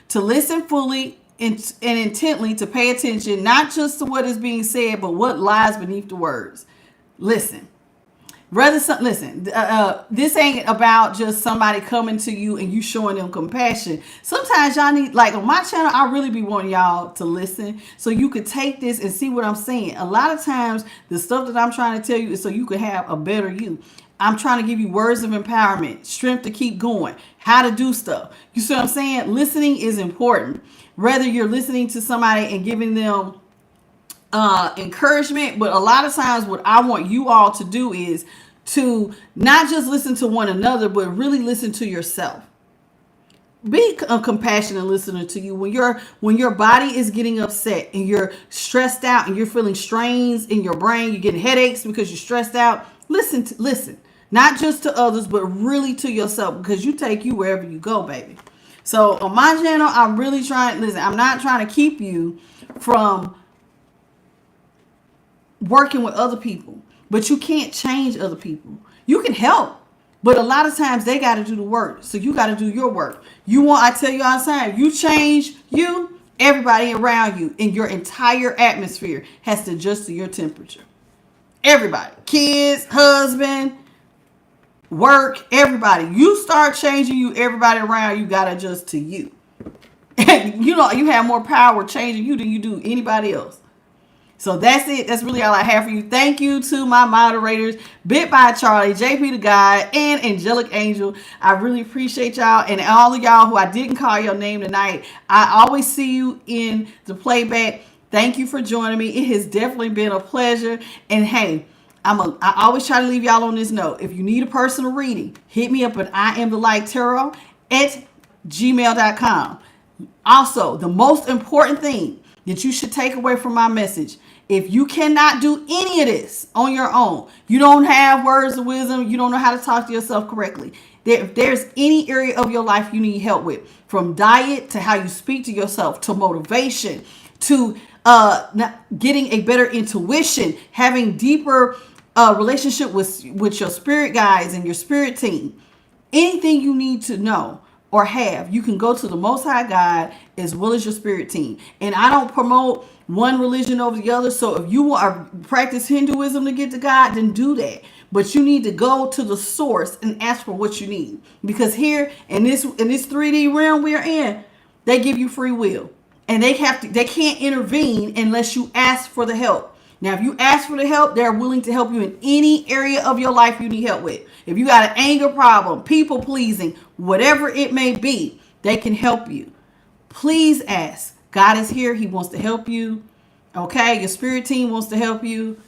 To listen fully and intently, to pay attention, not just to what is being said, but what lies beneath the words. Listen. Listen, this ain't about just somebody coming to you and you showing them compassion. Sometimes y'all need, like on my channel, I really be wanting y'all to listen so you could take this and see what I'm saying. A lot of times the stuff that I'm trying to tell you is so you can have a better you. I'm trying to give you words of empowerment, strength to keep going, how to do stuff. You see what I'm saying? Listening is important. Whether you're listening to somebody and giving them encouragement, but a lot of times what I want you all to do is to not just listen to one another, but really listen to yourself. Be a compassionate listener to you when your body is getting upset and you're stressed out and you're feeling strains in your brain, you're getting headaches because you're stressed out. Listen, not just to others, but really to yourself, because you take you wherever you go, baby. So on my channel, I'm really trying. Listen, I'm not trying to keep you from working with other people, but you can't change other people. You can help, but a lot of times they got to do the work. So you got to do your work. I tell you all the time, you change you, everybody around you in your entire atmosphere has to adjust to your temperature. Everybody, kids, husband, work, everybody. You start changing you, everybody around you got to adjust to you. And you have more power changing you than you do anybody else. So that's it. That's really all I have for you. Thank you to my moderators, Bit by Charlie, JP the Guy, and Angelic Angel. I really appreciate y'all. And all of y'all who I didn't call your name tonight, I always see you in the playback. Thank you for joining me. It has definitely been a pleasure. And hey, I always try to leave y'all on this note. If you need a personal reading, hit me up at IamTheLightTarot@gmail.com. Also, the most important thing that you should take away from my message, if you cannot do any of this on your own, you don't have words of wisdom, you don't know how to talk to yourself correctly, if there's any area of your life you need help with, from diet to how you speak to yourself, to motivation, to getting a better intuition, having deeper relationship with your spirit guides and your spirit team, anything you need to know or have, you can go to the Most High God as well as your spirit team. And I don't promote one religion over the other. So if you want to practice Hinduism to get to God, then do that. But you need to go to the source and ask for what you need. Because here in this 3D realm we're in, they give you free will. And they can't intervene unless you ask for the help. Now, if you ask for the help, they're willing to help you in any area of your life you need help with. If you got an anger problem, people pleasing, whatever it may be, they can help you. Please ask. God is here. He wants to help you. Okay? Your spirit team wants to help you.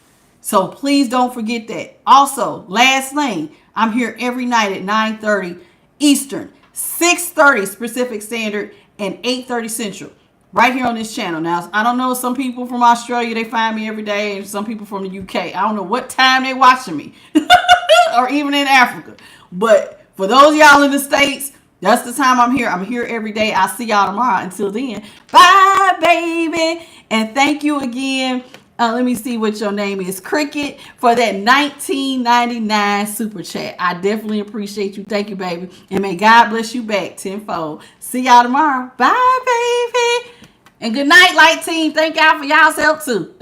So please don't forget that. Also, last thing, I'm here every night at 9:30 Eastern, 6:30 Pacific Standard, and 8:30 Central. Right here on this channel. Now, I don't know, some people from Australia, they find me every day, and some people from the UK. I don't know what time they watching me. Or even in Africa. But for those y'all in the States, that's the time I'm here. I'm here every day. I'll see y'all tomorrow. Until then, bye, baby. And thank you again. Let me see what your name is. Cricket, for that $19.99 super chat. I definitely appreciate you. Thank you, baby. And may God bless you back tenfold. See y'all tomorrow. Bye, baby. And good night, Light Team. Thank y'all for y'all's help too.